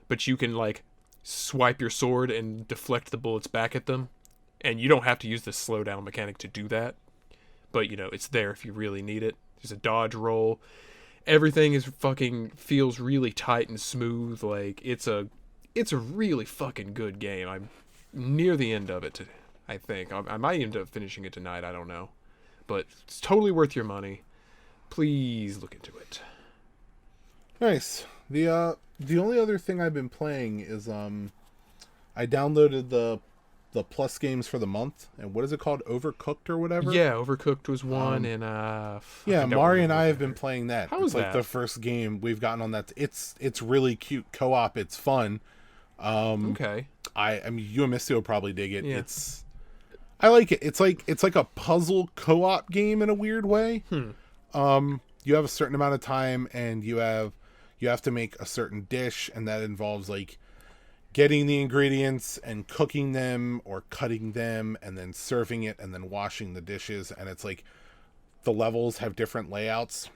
but you can like swipe your sword and deflect the bullets back at them, and you don't have to use the slowdown mechanic to do that. But it's there if you really need it. There's a dodge roll. Everything is fucking feels really tight and smooth. Like it's a really fucking good game. I'm near the end of it. I think I might end up finishing it tonight. I don't know, but it's totally worth your money. Please look into it. Nice. The only other thing I've been playing is I downloaded the Plus games for the month, and what is it called? Overcooked or whatever? Yeah, Overcooked was one, and yeah, Mari and I have been playing that. How is like that? The first game we've gotten on that. It's really cute co-op. It's fun. Okay. I mean, you and Misty will probably dig it. Yeah. I like it. It's like a puzzle co-op game in a weird way. You have a certain amount of time, and you have to make a certain dish, and that involves like getting the ingredients and cooking them or cutting them and then serving it and then washing the dishes. And it's like the levels have different layouts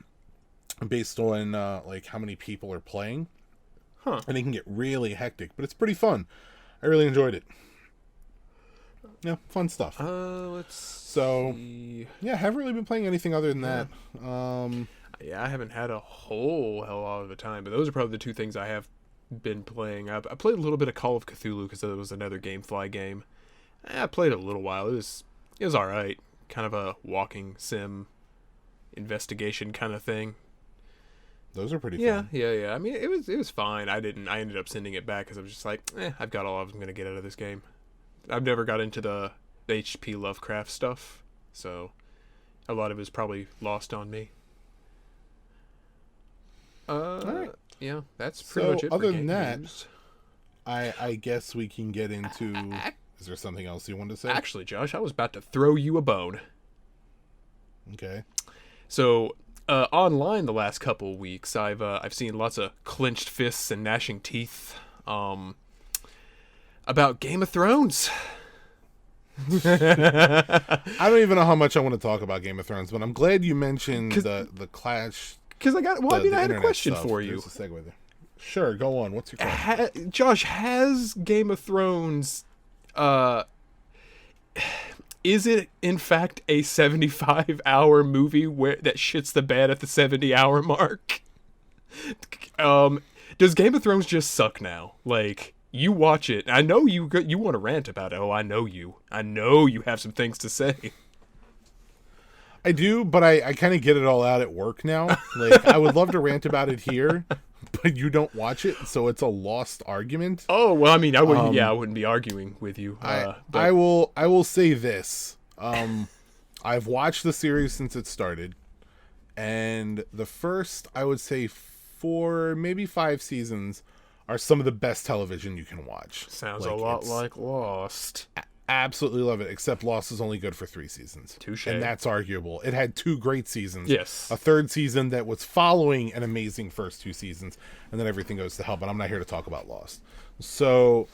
based on like how many people are playing. And it can get really hectic, but it's pretty fun. I really enjoyed it. Yeah, fun stuff. Let's see. Yeah, I haven't really been playing anything other than that. Yeah, I haven't had a whole hell lot of the time, but those are probably the two things I have been playing. I played a little bit of Call of Cthulhu because it was another GameFly game. I played it a little while. It was all right. Kind of a walking sim investigation kind of thing. Those are pretty fun. Yeah. I mean, it was fine. I ended up sending it back because I was just like, I've got all I was going to get out of this game. I've never got into the H.P. Lovecraft stuff, so a lot of it's probably lost on me. All right. Yeah, that's pretty much it. Other for than that, news. I guess we can get into. Is there something else you want to say? Actually, Josh, I was about to throw you a bone. Okay. So, online the last couple of weeks, I've seen lots of clenched fists and gnashing teeth, about Game of Thrones. I don't even know how much I want to talk about Game of Thrones, but I'm glad you mentioned the clash. Because I had a question stuff. for you. There's a segue there. Sure, go on. What's your question? Josh, has Game of Thrones, is it in fact a 75-hour movie that shits the bed at the 70-hour mark? Does Game of Thrones just suck now? Like, you watch it. I know you want to rant about it. Oh, I know you. I know you have some things to say. I do, but I kind of get it all out at work now. Like, I would love to rant about it here, but you don't watch it, so it's a lost argument. Oh, well, I mean, I wouldn't be arguing with you. I will say this. I've watched the series since it started, and the first, I would say 4, maybe 5 seasons are some of the best television you can watch. Sounds a lot like Lost. Absolutely love it, except Lost is only good for 3 seasons. Touche. And that's arguable. It had 2 great seasons. Yes. A 3rd season that was following an amazing first 2 seasons, and then everything goes to hell, but I'm not here to talk about Lost. So,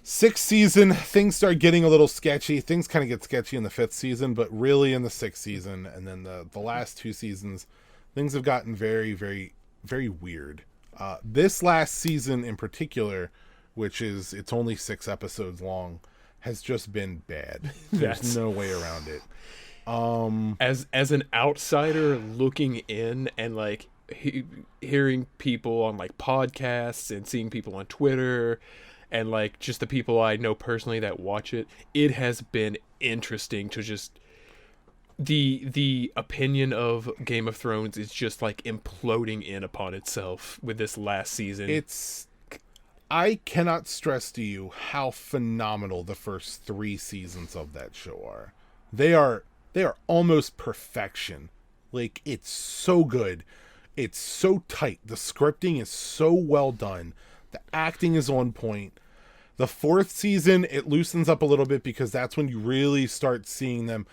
6th season, things start getting a little sketchy. Things kind of get sketchy in the 5th season, but really in the 6th season, and then the last 2 seasons, things have gotten very, very, very weird. This last season in particular, which is, it's only 6 episodes long, has just been bad. There's no way around it. As an outsider looking in and like hearing people on like podcasts and seeing people on Twitter and like just the people I know personally that watch it, it has been interesting to just the opinion of Game of Thrones is just like imploding in upon itself with this last season. I cannot stress to you how phenomenal the first 3 seasons of that show are. They are almost perfection. Like, it's so good. It's so tight. The scripting is so well done. The acting is on point. The 4th season, it loosens up a little bit because that's when you really start seeing them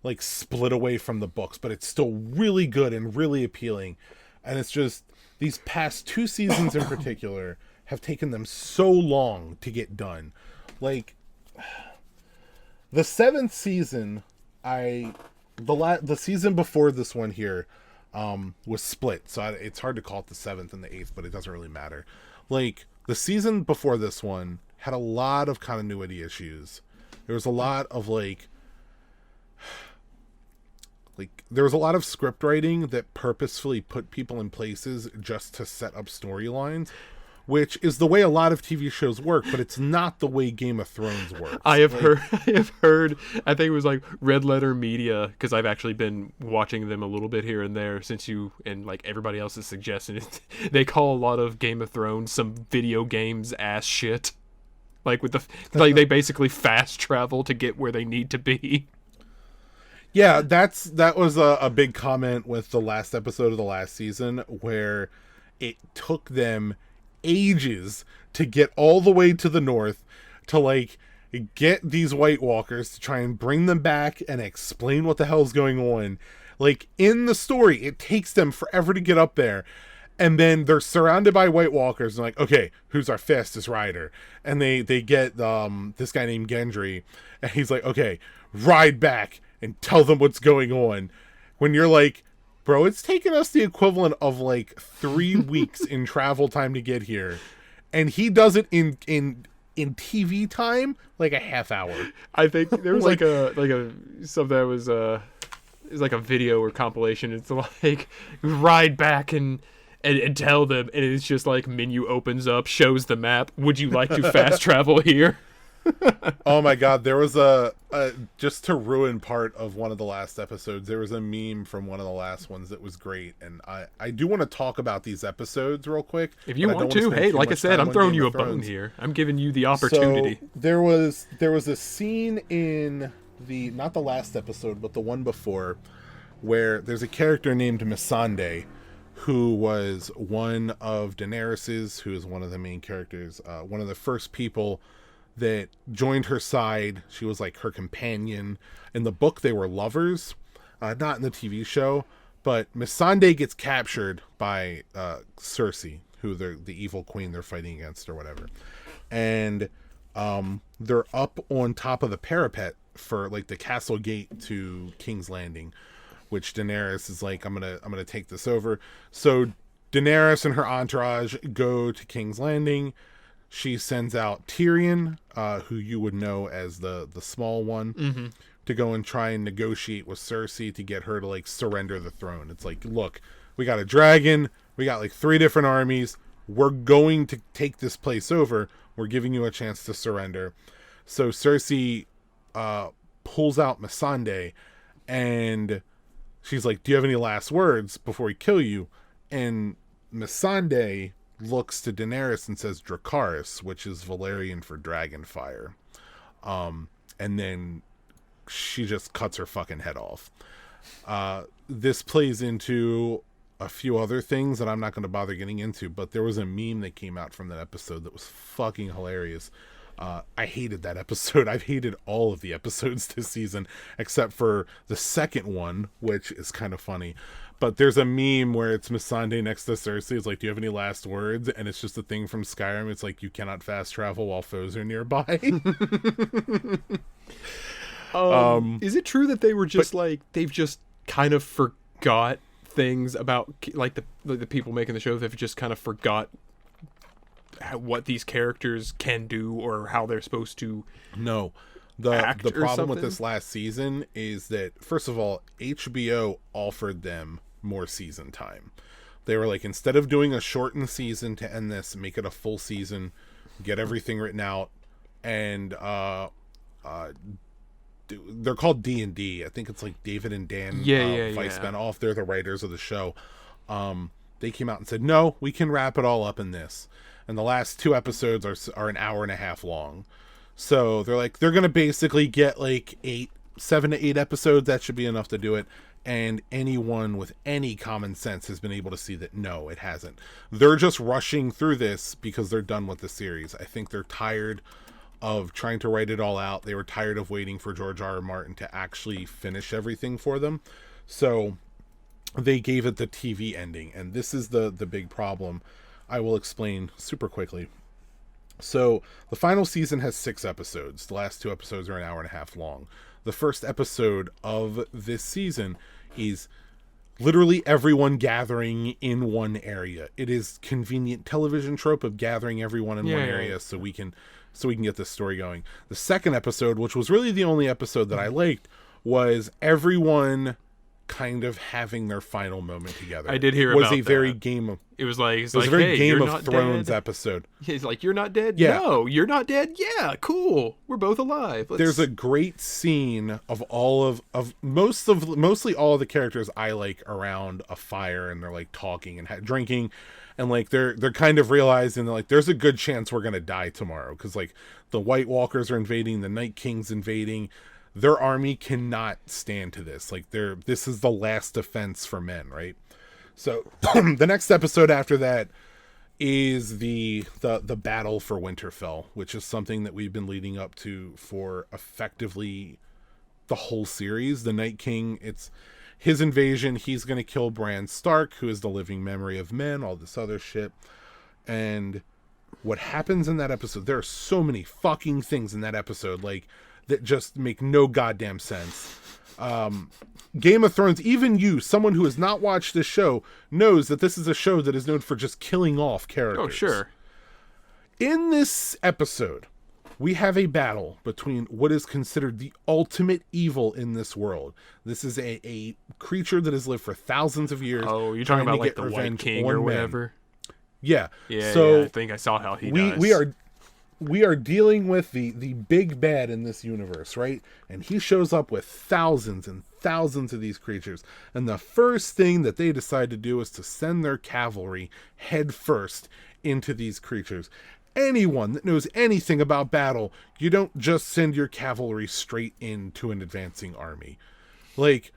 like split away from the books, but it's still really good and really appealing. And it's just, these past 2 seasons in particular have taken them so long to get done. Like, the 7th season, the season before this one here was split, so it's hard to call it the 7th and the 8th, but it doesn't really matter. Like, the season before this one had a lot of continuity issues. There was a lot of like there was a lot of script writing that purposefully put people in places just to set up storylines, which is the way a lot of TV shows work, but it's not the way Game of Thrones works. I have heard, I think it was like Red Letter Media, because I've actually been watching them a little bit here and there since you and like everybody else is suggesting it. They call a lot of Game of Thrones some video games ass shit. Like with like they basically fast travel to get where they need to be. Yeah, that was a big comment with the last episode of the last season, where it took them ages to get all the way to the north to like get these White Walkers to try and bring them back and explain what the hell's going on. Like, in the story, it takes them forever to get up there. And then they're surrounded by White Walkers and like, okay, who's our fastest rider? And they get this guy named Gendry, and he's like, okay, ride back and tell them what's going on. When you're like, bro, it's taken us the equivalent of like 3 weeks in travel time to get here, and he does it in TV time like a half hour. I think there was like a something that was it was like a video or compilation. It's like ride back and tell them, and it's just like menu opens up, shows the map. Would you like to fast travel here? Oh my god, there was a just to ruin part of one of the last episodes, there was a meme from one of the last ones that was great, and I do want to talk about these episodes real quick. If you want to, hey, like I said, I'm throwing you a bone here. I'm giving you the opportunity. So there was a scene in the, not the last episode, but the one before, where there's a character named Missandei, who was one of Daenerys's, who is one of the main characters, one of the first people that joined her side. She was like her companion. In the book, they were lovers, not in the TV show. But Missandei gets captured by Cersei, who the evil queen they're fighting against or whatever. And they're up on top of the parapet for like the castle gate to King's Landing, which Daenerys is like, I'm gonna take this over. So Daenerys and her entourage go to King's Landing. She sends out Tyrion, who you would know as the small one, to go and try and negotiate with Cersei to get her to like surrender the throne. It's like, look, we got a dragon, we got like 3 different armies, we're going to take this place over, we're giving you a chance to surrender. So Cersei pulls out Missandei, and she's like, do you have any last words before we kill you? And Missandei looks to Daenerys and says Dracarys, which is Valyrian for dragonfire. And then she just cuts her fucking head off. This plays into a few other things that I'm not going to bother getting into, but there was a meme that came out from that episode that was fucking hilarious. I hated that episode. I've hated all of the episodes this season, except for the second one, which is kind of funny. But there's a meme where it's Missandei next to Cersei. It's like, do you have any last words? And it's just a thing from Skyrim. It's like, you cannot fast travel while foes are nearby. Is it true that they were just they've just kind of forgot things about like the people making the show? They've just kind of forgot what these characters can do or how they're supposed to. No. act The or problem with something? this last season is that, first of all, HBO offered them more season time. They were like, instead of doing a shortened season to end this, make it a full season, get everything written out, and they're called D&D. I think it's like David and Dan Weiss spinoff. They're the writers of the show. They came out and said, no, we can wrap it all up in this. And the last 2 episodes are an hour and a half long. So they're like, they're going to basically get like 7 to 8 episodes. That should be enough to do it. And anyone with any common sense has been able to see that no, it hasn't. They're just rushing through this because they're done with the series. I think they're tired of trying to write it all out. They were tired of waiting for George R.R. Martin to actually finish everything for them. So they gave it the TV ending. And this is the big problem. I will explain super quickly. So the final season has 6 episodes. The last 2 episodes are an hour and a half long. The first episode of this season is literally everyone gathering in one area. It is convenient television trope of gathering everyone in one area so we can get this story going. The second episode, which was really the only episode that I liked, was everyone kind of having their final moment together. I did hear about that. It was a very Game of Game of Thrones episode. He's like, you're not dead? Yeah. No, you're not dead? Yeah, cool. We're both alive. There's a great scene of mostly all of the characters I like around a fire, and they're like talking and drinking, and like they're kind of realizing that like there's a good chance we're gonna die tomorrow because like the White Walkers are invading, the Night King's invading. Their army cannot stand to this. Like this is the last defense for men, right? So the next episode after that is the battle for Winterfell, which is something that we've been leading up to for effectively the whole series. The Night King, it's his invasion. He's going to kill Bran Stark, who is the living memory of men, all this other shit. And what happens in that episode, there are so many fucking things in that episode, like, that just make no goddamn sense. Game of Thrones, even you, someone who has not watched this show, knows that this is a show that is known for just killing off characters. Oh, sure. In this episode, we have a battle between what is considered the ultimate evil in this world. This is a creature that has lived for thousands of years. Oh, you're talking about like the White King or whatever? Yeah. So I think I saw how he dies. We are dealing with the big bad in this universe, right? And he shows up with thousands and thousands of these creatures. And the first thing that they decide to do is to send their cavalry head first into these creatures. Anyone that knows anything about battle, you don't just send your cavalry straight into an advancing army. Like,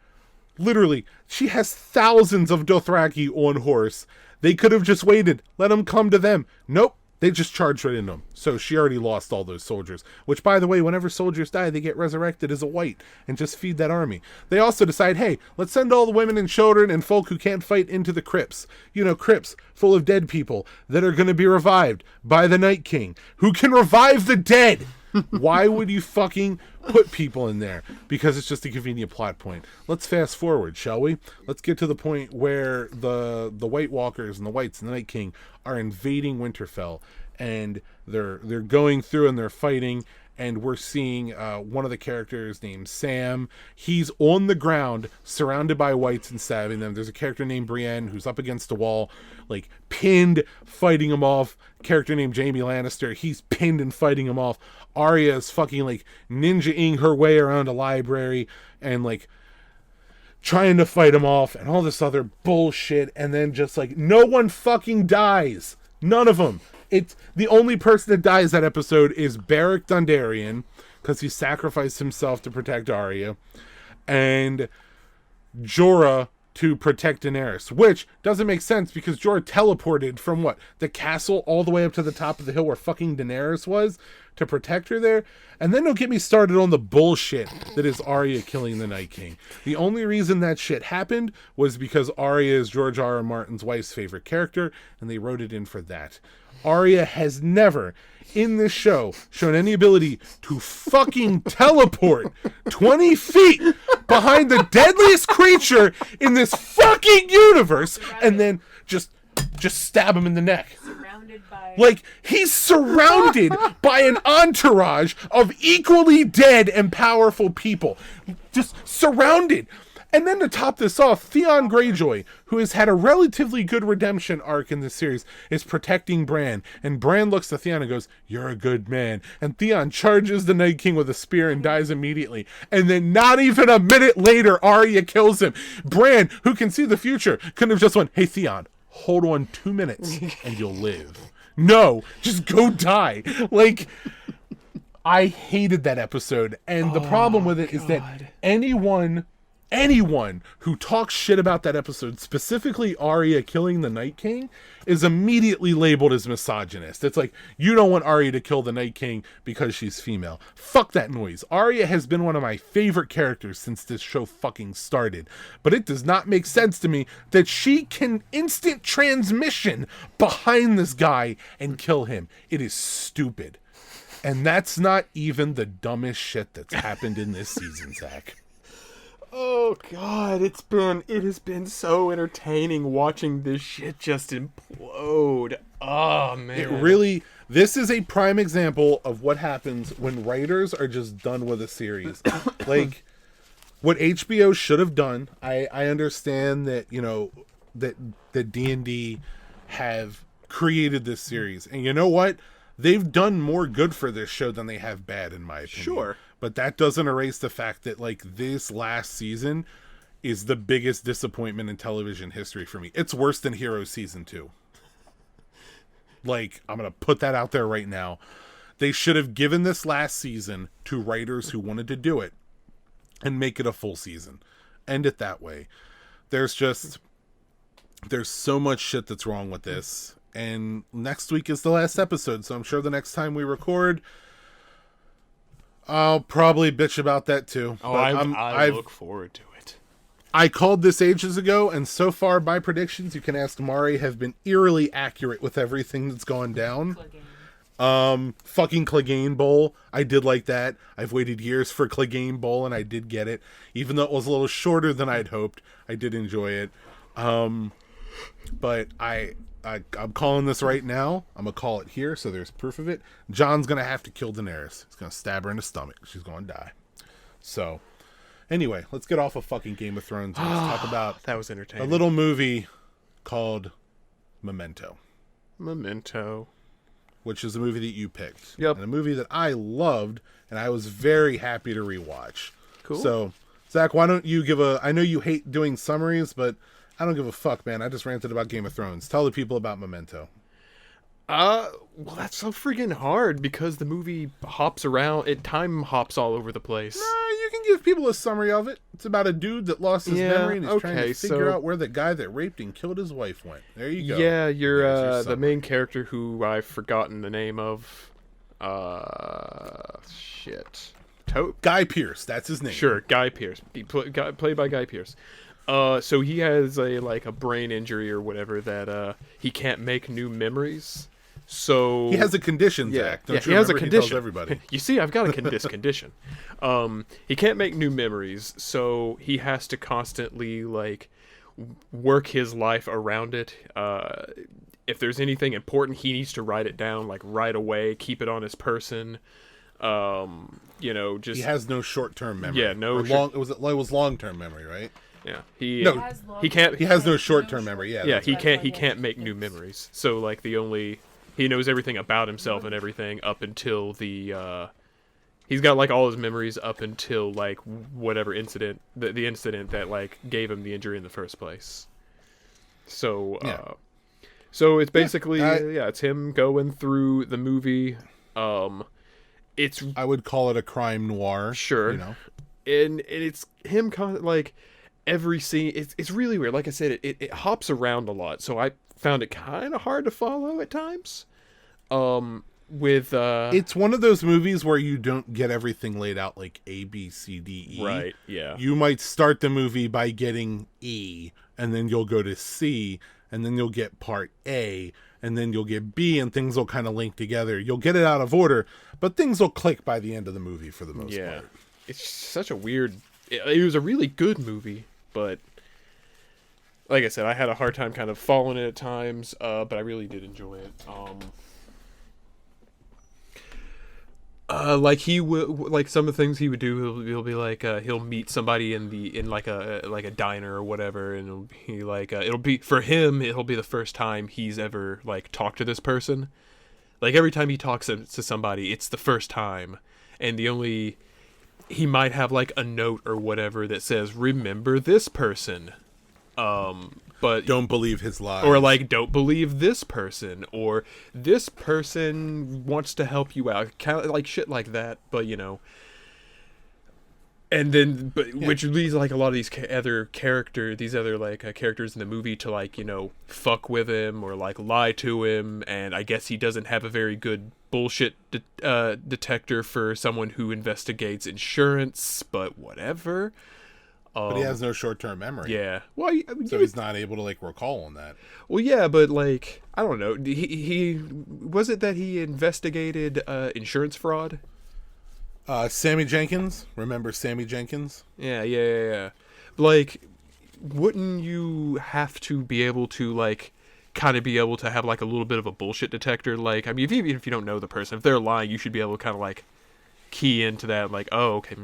literally, she has thousands of Dothraki on horse. They could have just waited. Let them come to them. Nope. They just charged right into them. So she already lost all those soldiers. Which, by the way, whenever soldiers die, they get resurrected as a white and just feed that army. They also decide, hey, let's send all the women and children and folk who can't fight into the crypts. You know, crypts full of dead people that are going to be revived by the Night King, who can revive the dead. Why would you fucking put people in there? Because it's just a convenient plot point. Let's fast forward, shall we? Let's get to the point where the White Walkers and the Whites and the Night King are invading Winterfell, and they're going through and they're fighting, and we're seeing one of the characters named Sam. He's on the ground, surrounded by whites and stabbing them. There's a character named Brienne who's up against a wall, like pinned, fighting him off. Character named Jaime Lannister, he's pinned and fighting him off. Arya is fucking like ninja-ing her way around a library and like trying to fight him off and all this other bullshit. And then just like no one fucking dies. None of them. It's the only person that dies that episode is Beric Dondarrion, because he sacrificed himself to protect Arya, and Jorah to protect Daenerys, which doesn't make sense because Jorah teleported from what, the castle all the way up to the top of the hill where fucking Daenerys was to protect her there. And then don't get me started on the bullshit that is Arya killing the Night King. The only reason that shit happened was because Arya is George R.R. Martin's wife's favorite character, and they wrote it in for that. Arya has never, in this show, shown any ability to fucking teleport 20 feet behind the deadliest creature in this fucking universe and then just stab him in the neck. surrounded by. Like, he's surrounded by an entourage of equally dead and powerful people. Just surrounded. And then to top this off, Theon Greyjoy, who has had a relatively good redemption arc in this series, is protecting Bran. And Bran looks to Theon and goes, "You're a good man." And Theon charges the Night King with a spear and dies immediately. And then not even a minute later, Arya kills him. Bran, who can see the future, couldn't have just went, "Hey, Theon, hold on 2 minutes and you'll live." No, just go die. Like, I hated that episode. And the problem with it is that anyone who talks shit about that episode, specifically Arya killing the Night King, is immediately labeled as misogynist. It's like, you don't want Arya to kill the Night King because she's female. Fuck that noise. Arya has been one of my favorite characters since this show fucking started. But it does not make sense to me that she can instant transmission behind this guy and kill him. It is stupid. And that's not even the dumbest shit that's happened in this season, Zach. Oh God, it has been so entertaining watching this shit just implode. Oh man. This is a prime example of what happens when writers are just done with a series. Like, what HBO should have done, I understand that, you know, that D&D have created this series. And you know what? They've done more good for this show than they have bad, in my opinion. Sure. But that doesn't erase the fact that, like, this last season is the biggest disappointment in television history for me. It's worse than Heroes Season 2. Like, I'm going to put that out there right now. They should have given this last season to writers who wanted to do it and make it a full season. End it that way. There's so much shit that's wrong with this. And next week is the last episode, so I'm sure the next time we record, I'll probably bitch about that too. Oh, I look forward to it. I called this ages ago, and so far my predictions, you can ask Mari, have been eerily accurate with everything that's gone down. Fucking Clegane Bowl. I did like that. I've waited years for Clegane Bowl, and I did get it. Even though it was a little shorter than I'd hoped, I did enjoy it. But I'm calling this right now. I'm going to call it here, so there's proof of it. Jon's going to have to kill Daenerys. He's going to stab her in the stomach. She's going to die. So, anyway, let's get off of fucking Game of Thrones and let's talk about that was entertaining. A little movie called Memento. Memento. Which is a movie that you picked. Yep. And a movie that I loved, and I was very happy to rewatch. Cool. So, Zach, why don't you give I know you hate doing summaries, but I don't give a fuck, man. I just ranted about Game of Thrones. Tell the people about Memento. Well, that's so freaking hard because the movie hops around. Time hops all over the place. No, you can give people a summary of it. It's about a dude that lost his memory and is trying to figure out where the guy that raped and killed his wife went. There you go. Yeah, you're the main character who I've forgotten the name of. Shit. Guy Pearce. That's his name. Sure, Guy Pearce. Played by Guy Pearce. So he has a brain injury or whatever that he can't make new memories. So he has a condition, Zach. Don't you he has a remember? condition. He tells everybody. You see, I've got this condition. He can't make new memories, so he has to constantly work his life around it. If there's anything important, he needs to write it down right away. Keep it on his person. He has no short-term memory. Yeah, no. It was long-term memory, right? Yeah, he can't. He has no short-term memory. Yeah, he can't make new memories. So he knows everything about himself and everything up until he's got all his memories up until whatever incident, the incident that gave him the injury in the first place. So so it's basically it's him going through the movie. I would call it a crime noir. Sure, and it's him kind of every scene. It's really weird. Like I said, it hops around a lot, so I found it kind of hard to follow at times. It's one of those movies where you don't get everything laid out like A, B, C, D, E. Right. Yeah. You might start the movie by getting E, and then you'll go to C, and then you'll get part A, and then you'll get B, and things will kind of link together. You'll get it out of order, but things will click by the end of the movie for the most part. It's such a weird. It was a really good movie, but like I said, I had a hard time kind of following it at times, but I really did enjoy it. Like he will, like some of the things he would do, he'll be like, he'll meet somebody in like a diner or whatever, and it'll be like, it'll be for him, it'll be the first time he's ever like talked to this person. Like every time he talks to somebody, it's the first time, and he might have like a note or whatever that says, "Remember this person," but Don't believe his lies. or like, "Don't believe this person," or "This person wants to help you out," kind of like shit like that. But and then which leads like a lot of these other characters in the movie to like fuck with him or like lie to him, and I guess he doesn't have a very good bullshit detector for someone who investigates insurance, but whatever. But he has no short-term memory. Yeah. Well, I mean, So he's not able to like recall on that. well, yeah, but like I don't know. He was it that he investigated insurance fraud? Sammy Jenkins. Remember Sammy Jenkins? Yeah. Like, wouldn't you have to be able to like kind of be able to have like a little bit of a bullshit detector? Like, I mean, even if you don't know the person, if they're lying, you should be able to kind of like key into that, like, oh, okay,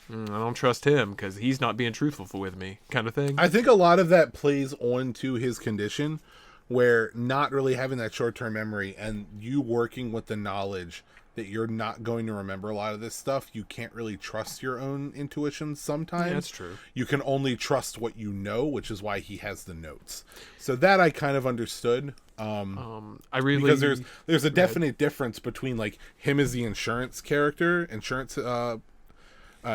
I don't trust him because he's not being truthful with me, kind of thing. I think a lot of that plays on to his condition, where not really having that short-term memory and you working with the knowledge that you're not going to remember a lot of this stuff, you can't really trust your own intuitions sometimes. Yeah, that's true. You can only trust what you know, which is why he has the notes. So that I kind of understood. I really Because there's a definite difference between like him as the insurance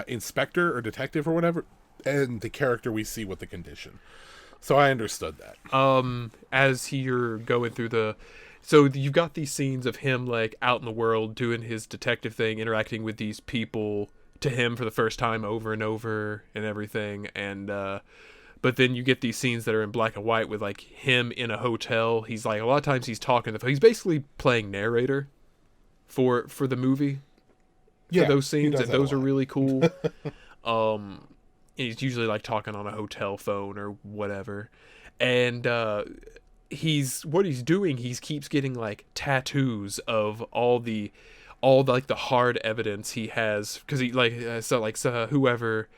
inspector or detective or whatever, and the character we see with the condition. So I understood that. As you're going through so you've got these scenes of him like out in the world doing his detective thing, interacting with these people to him for the first time over and over and everything, and but then you get these scenes that are in black and white with like him in a hotel. He's like, a lot of times he's talking he's basically playing narrator for the movie. For those scenes, and those are really cool. He's usually like talking on a hotel phone or whatever, and he's doing, he keeps getting like tattoos of all the like the hard evidence he has, because he like whoever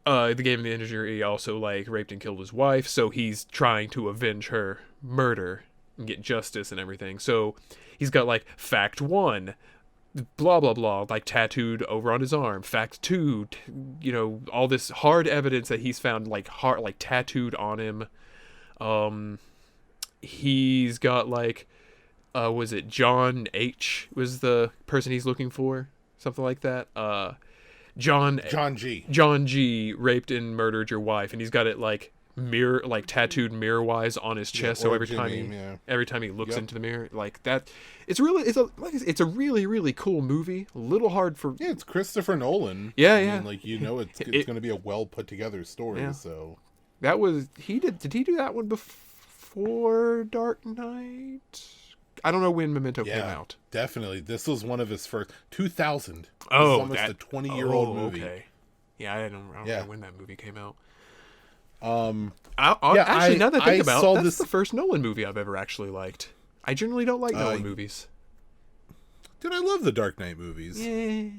the game manager, he also like raped and killed his wife, so he's trying to avenge her murder and get justice and everything. So he's got like fact 1, blah blah blah, like tattooed over on his arm. Fact 2, all this hard evidence that he's found like tattooed on him. He's got like was it John H was the person he's looking for, something like that. John G raped and murdered your wife, and he's got it like tattooed mirror wise on his chest. So every time he looks into the mirror, like that, it's a really really cool movie. A little hard for it's Christopher Nolan. I mean, like it's going to be a well put together story. Yeah. So that was did he do that one before Dark Knight? I don't know when Memento came out. Definitely. This was one of his first. 2000. Oh, almost a 20-year-old movie. Okay. Yeah, I don't know when that movie came out. Actually, now that I think about it, that's the first Nolan movie I've ever actually liked. I generally don't like Nolan movies. Dude, I love the Dark Knight movies. Yeah.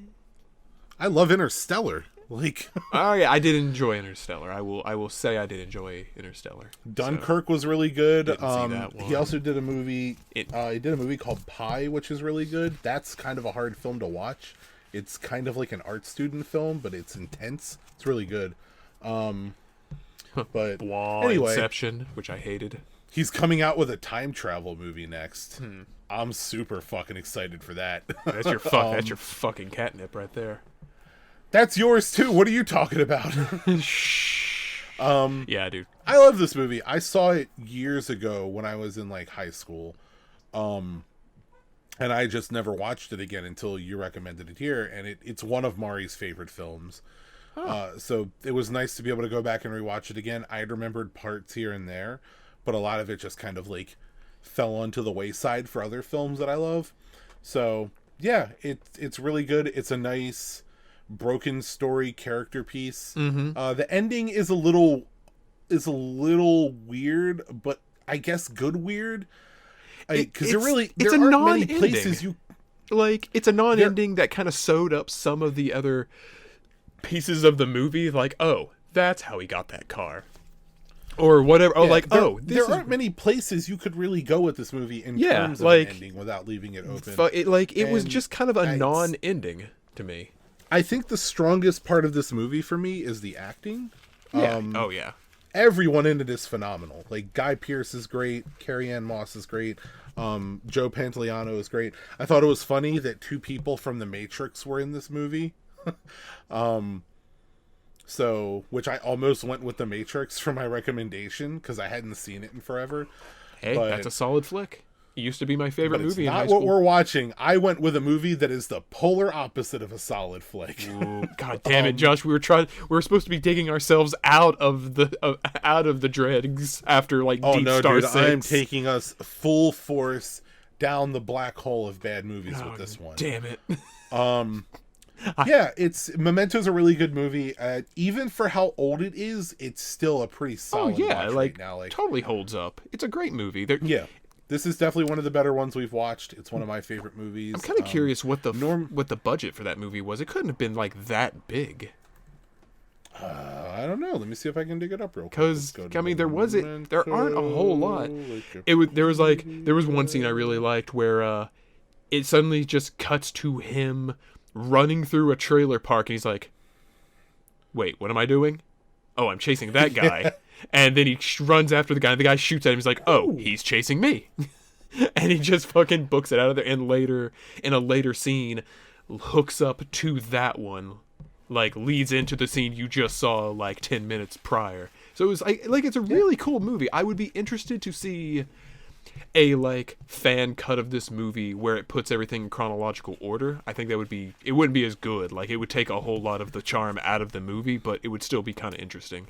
I love Interstellar. Like, oh yeah, I did enjoy Interstellar. I will say I did enjoy Interstellar. Dunkirk was really good. Didn't see that one. He also did a movie. He did a movie called Pi, which is really good. That's kind of a hard film to watch. It's kind of like an art student film, but it's intense. It's really good. But anyway, Inception, which I hated. He's coming out with a time travel movie next. I'm super fucking excited for that. That's your fucking catnip right there. That's yours too. What are you talking about? Yeah, dude. I love this movie. I saw it years ago when I was in like high school. And I just never watched it again until you recommended it here, and it's one of Mari's favorite films. So it was nice to be able to go back and rewatch it again. I remembered parts here and there, but a lot of it just kind of like fell onto the wayside for other films that I love. So yeah, it's really good. It's a nice broken story character piece. Mm-hmm. The ending is a little is a little weird, but I guess good weird. Because there aren't many places you like. It's a non-ending that kind of sewed up some of the other pieces of the movie. Like, oh, that's how he got that car, or whatever. Oh, like, there aren't many places you could really go with this movie in terms of like, an ending without leaving it open. It was just kind of a non-ending to me. I think the strongest part of this movie for me is the acting. Yeah. Everyone in it is phenomenal. Like, Guy Pearce is great, Carrie Ann Moss is great, Joe Pantoliano is great. I thought it was funny that 2 people from The Matrix were in this movie. Which I almost went with The Matrix for my recommendation because I hadn't seen it in forever. Hey, that's a solid flick. It used to be my favorite movie in high school. Not what we're watching. I went with a movie that is the polar opposite of a solid flick. Ooh, God damn it, Josh! We were supposed to be digging ourselves out of the dregs after Deep Star 6. I'm taking us full force down the black hole of bad movies with this one. Damn it. Yeah, Memento's a really good movie. Even for how old it is, it's still a pretty solid watch right now. Totally holds up. It's a great movie. This is definitely one of the better ones we've watched. It's one of my favorite movies. I'm kind of curious what the budget for that movie was. It couldn't have been that big. I don't know. Let me see if I can dig it up real quick. Because there aren't a whole lot. There was one scene I really liked where it suddenly just cuts to him running through a trailer park, and he's like, "Wait, what am I doing? Oh, I'm chasing that guy." And then he runs after the guy, and the guy shoots at him. He's like, "Oh, he's chasing me." And he just fucking books it out of there. And later, in a later scene, hooks up to that one, leads into the scene you just saw 10 minutes prior. So it was it's a really cool movie. I would be interested to see a fan cut of this movie where it puts everything in chronological order. I think it wouldn't be as good. It would take a whole lot of the charm out of the movie, but it would still be kind of interesting.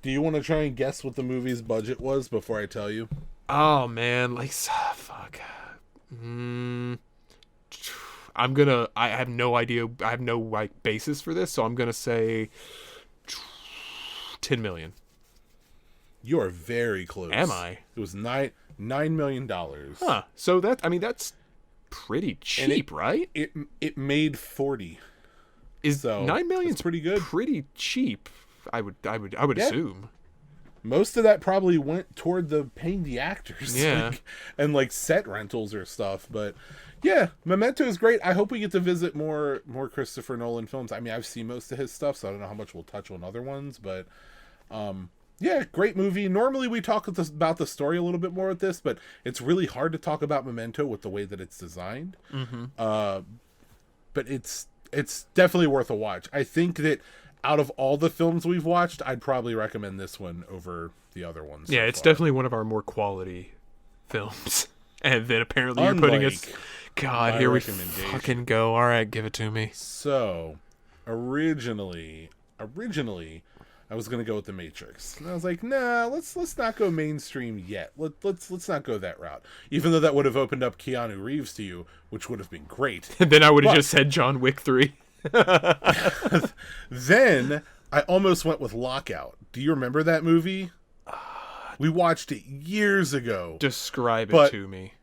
Do you want to try and guess what the movie's budget was before I tell you? Oh man, fuck. I have no idea. I have no basis for this, so I'm gonna say 10 million. You are very close. Am I? It was $9 million. Huh. So that's pretty cheap, right? It made 40. So $9 million pretty good. Pretty cheap. I would assume. Most of that probably went toward paying the actors, yeah, and set rentals or stuff. But yeah, Memento is great. I hope we get to visit more Christopher Nolan films. I mean, I've seen most of his stuff, so I don't know how much we'll touch on other ones. But yeah, great movie. Normally we talk about the story a little bit more with this, but it's really hard to talk about Memento with the way that it's designed. Mm-hmm. But it's definitely worth a watch. I think that out of all the films we've watched, I'd probably recommend this one over the other ones. Yeah, it's definitely one of our more quality films. And then apparently you're putting us... God, here we fucking go. All right, give it to me. So, originally, I was gonna go with The Matrix, and I was like, nah, let's not go mainstream yet. Let's not go that route. Even though that would have opened up Keanu Reeves to you, which would have been great. And then I would have just said John Wick 3. Then I almost went with Lockout. Do you remember that movie? We watched it years ago. Describe it to me.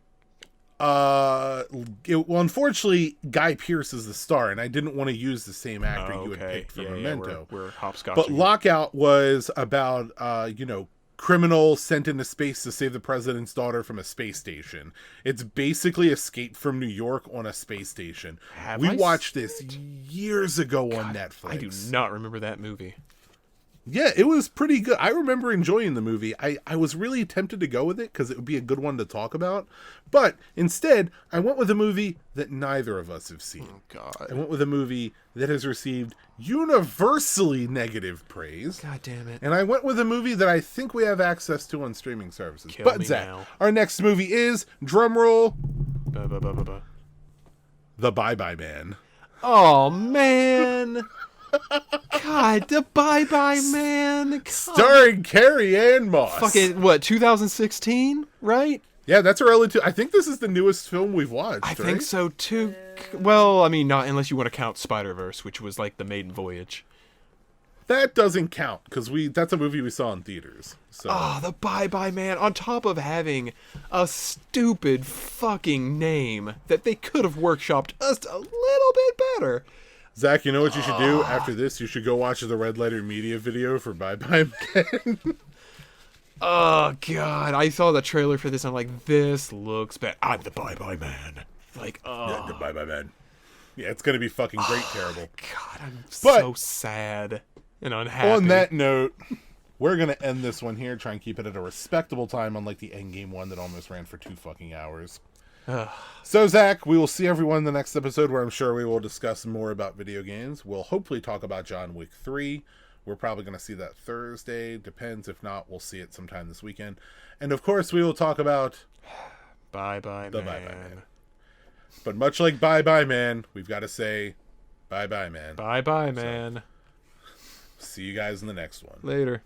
Unfortunately, Guy Pearce is the star, and I didn't want to use the same actor you had picked for Memento. We're hopscotching. But Lockout was about criminal sent into space to save the president's daughter from a space station. It's basically Escape from New York on a space station. We watched this years ago on Netflix. I do not remember that movie. Yeah, it was pretty good. I remember enjoying the movie. I was really tempted to go with it because it would be a good one to talk about. But instead, I went with a movie that neither of us have seen. Oh, God. I went with a movie that has received universally negative praise. God damn it. And I went with a movie that I think we have access to on streaming services. But Zach, our next movie is, drumroll, The Bye-Bye Man. Oh, man. God, The Bye-Bye Man. God. Starring Carrie Ann Moss. Fucking, what, 2016, right? Yeah, that's a relative. I think this is the newest film we've watched. I think so, too. Well, I mean, not unless you want to count Spider-Verse, which was like the maiden voyage. That doesn't count because that's a movie we saw in theaters. So Oh, the Bye Bye Man, on top of having a stupid fucking name that they could have workshopped just a little bit better. Zach, you know what you should do after this? You should go watch the Red Letter Media video for Bye Bye Man. Oh, God. I saw the trailer for this, and I'm like, this looks bad. I'm the Bye Bye Man. Like, oh. Yeah, the Bye Bye Man. Yeah, it's going to be fucking great, terrible. God, I'm But- so sad and unhappy. On that note, we're going to end this one here, try and keep it at a respectable time, unlike the Endgame one that almost ran for 2 fucking hours. So, Zach, we will see everyone in the next episode where I'm sure we will discuss more about video games. We'll hopefully talk about John Wick 3. We're probably going to see that Thursday. Depends. If not, we'll see it sometime this weekend. And, of course, we will talk about Bye Bye the Man. Bye Bye Man. But much like Bye Bye Man, we've got to say Bye Bye Man. Bye Bye Man. See you guys in the next one. Later.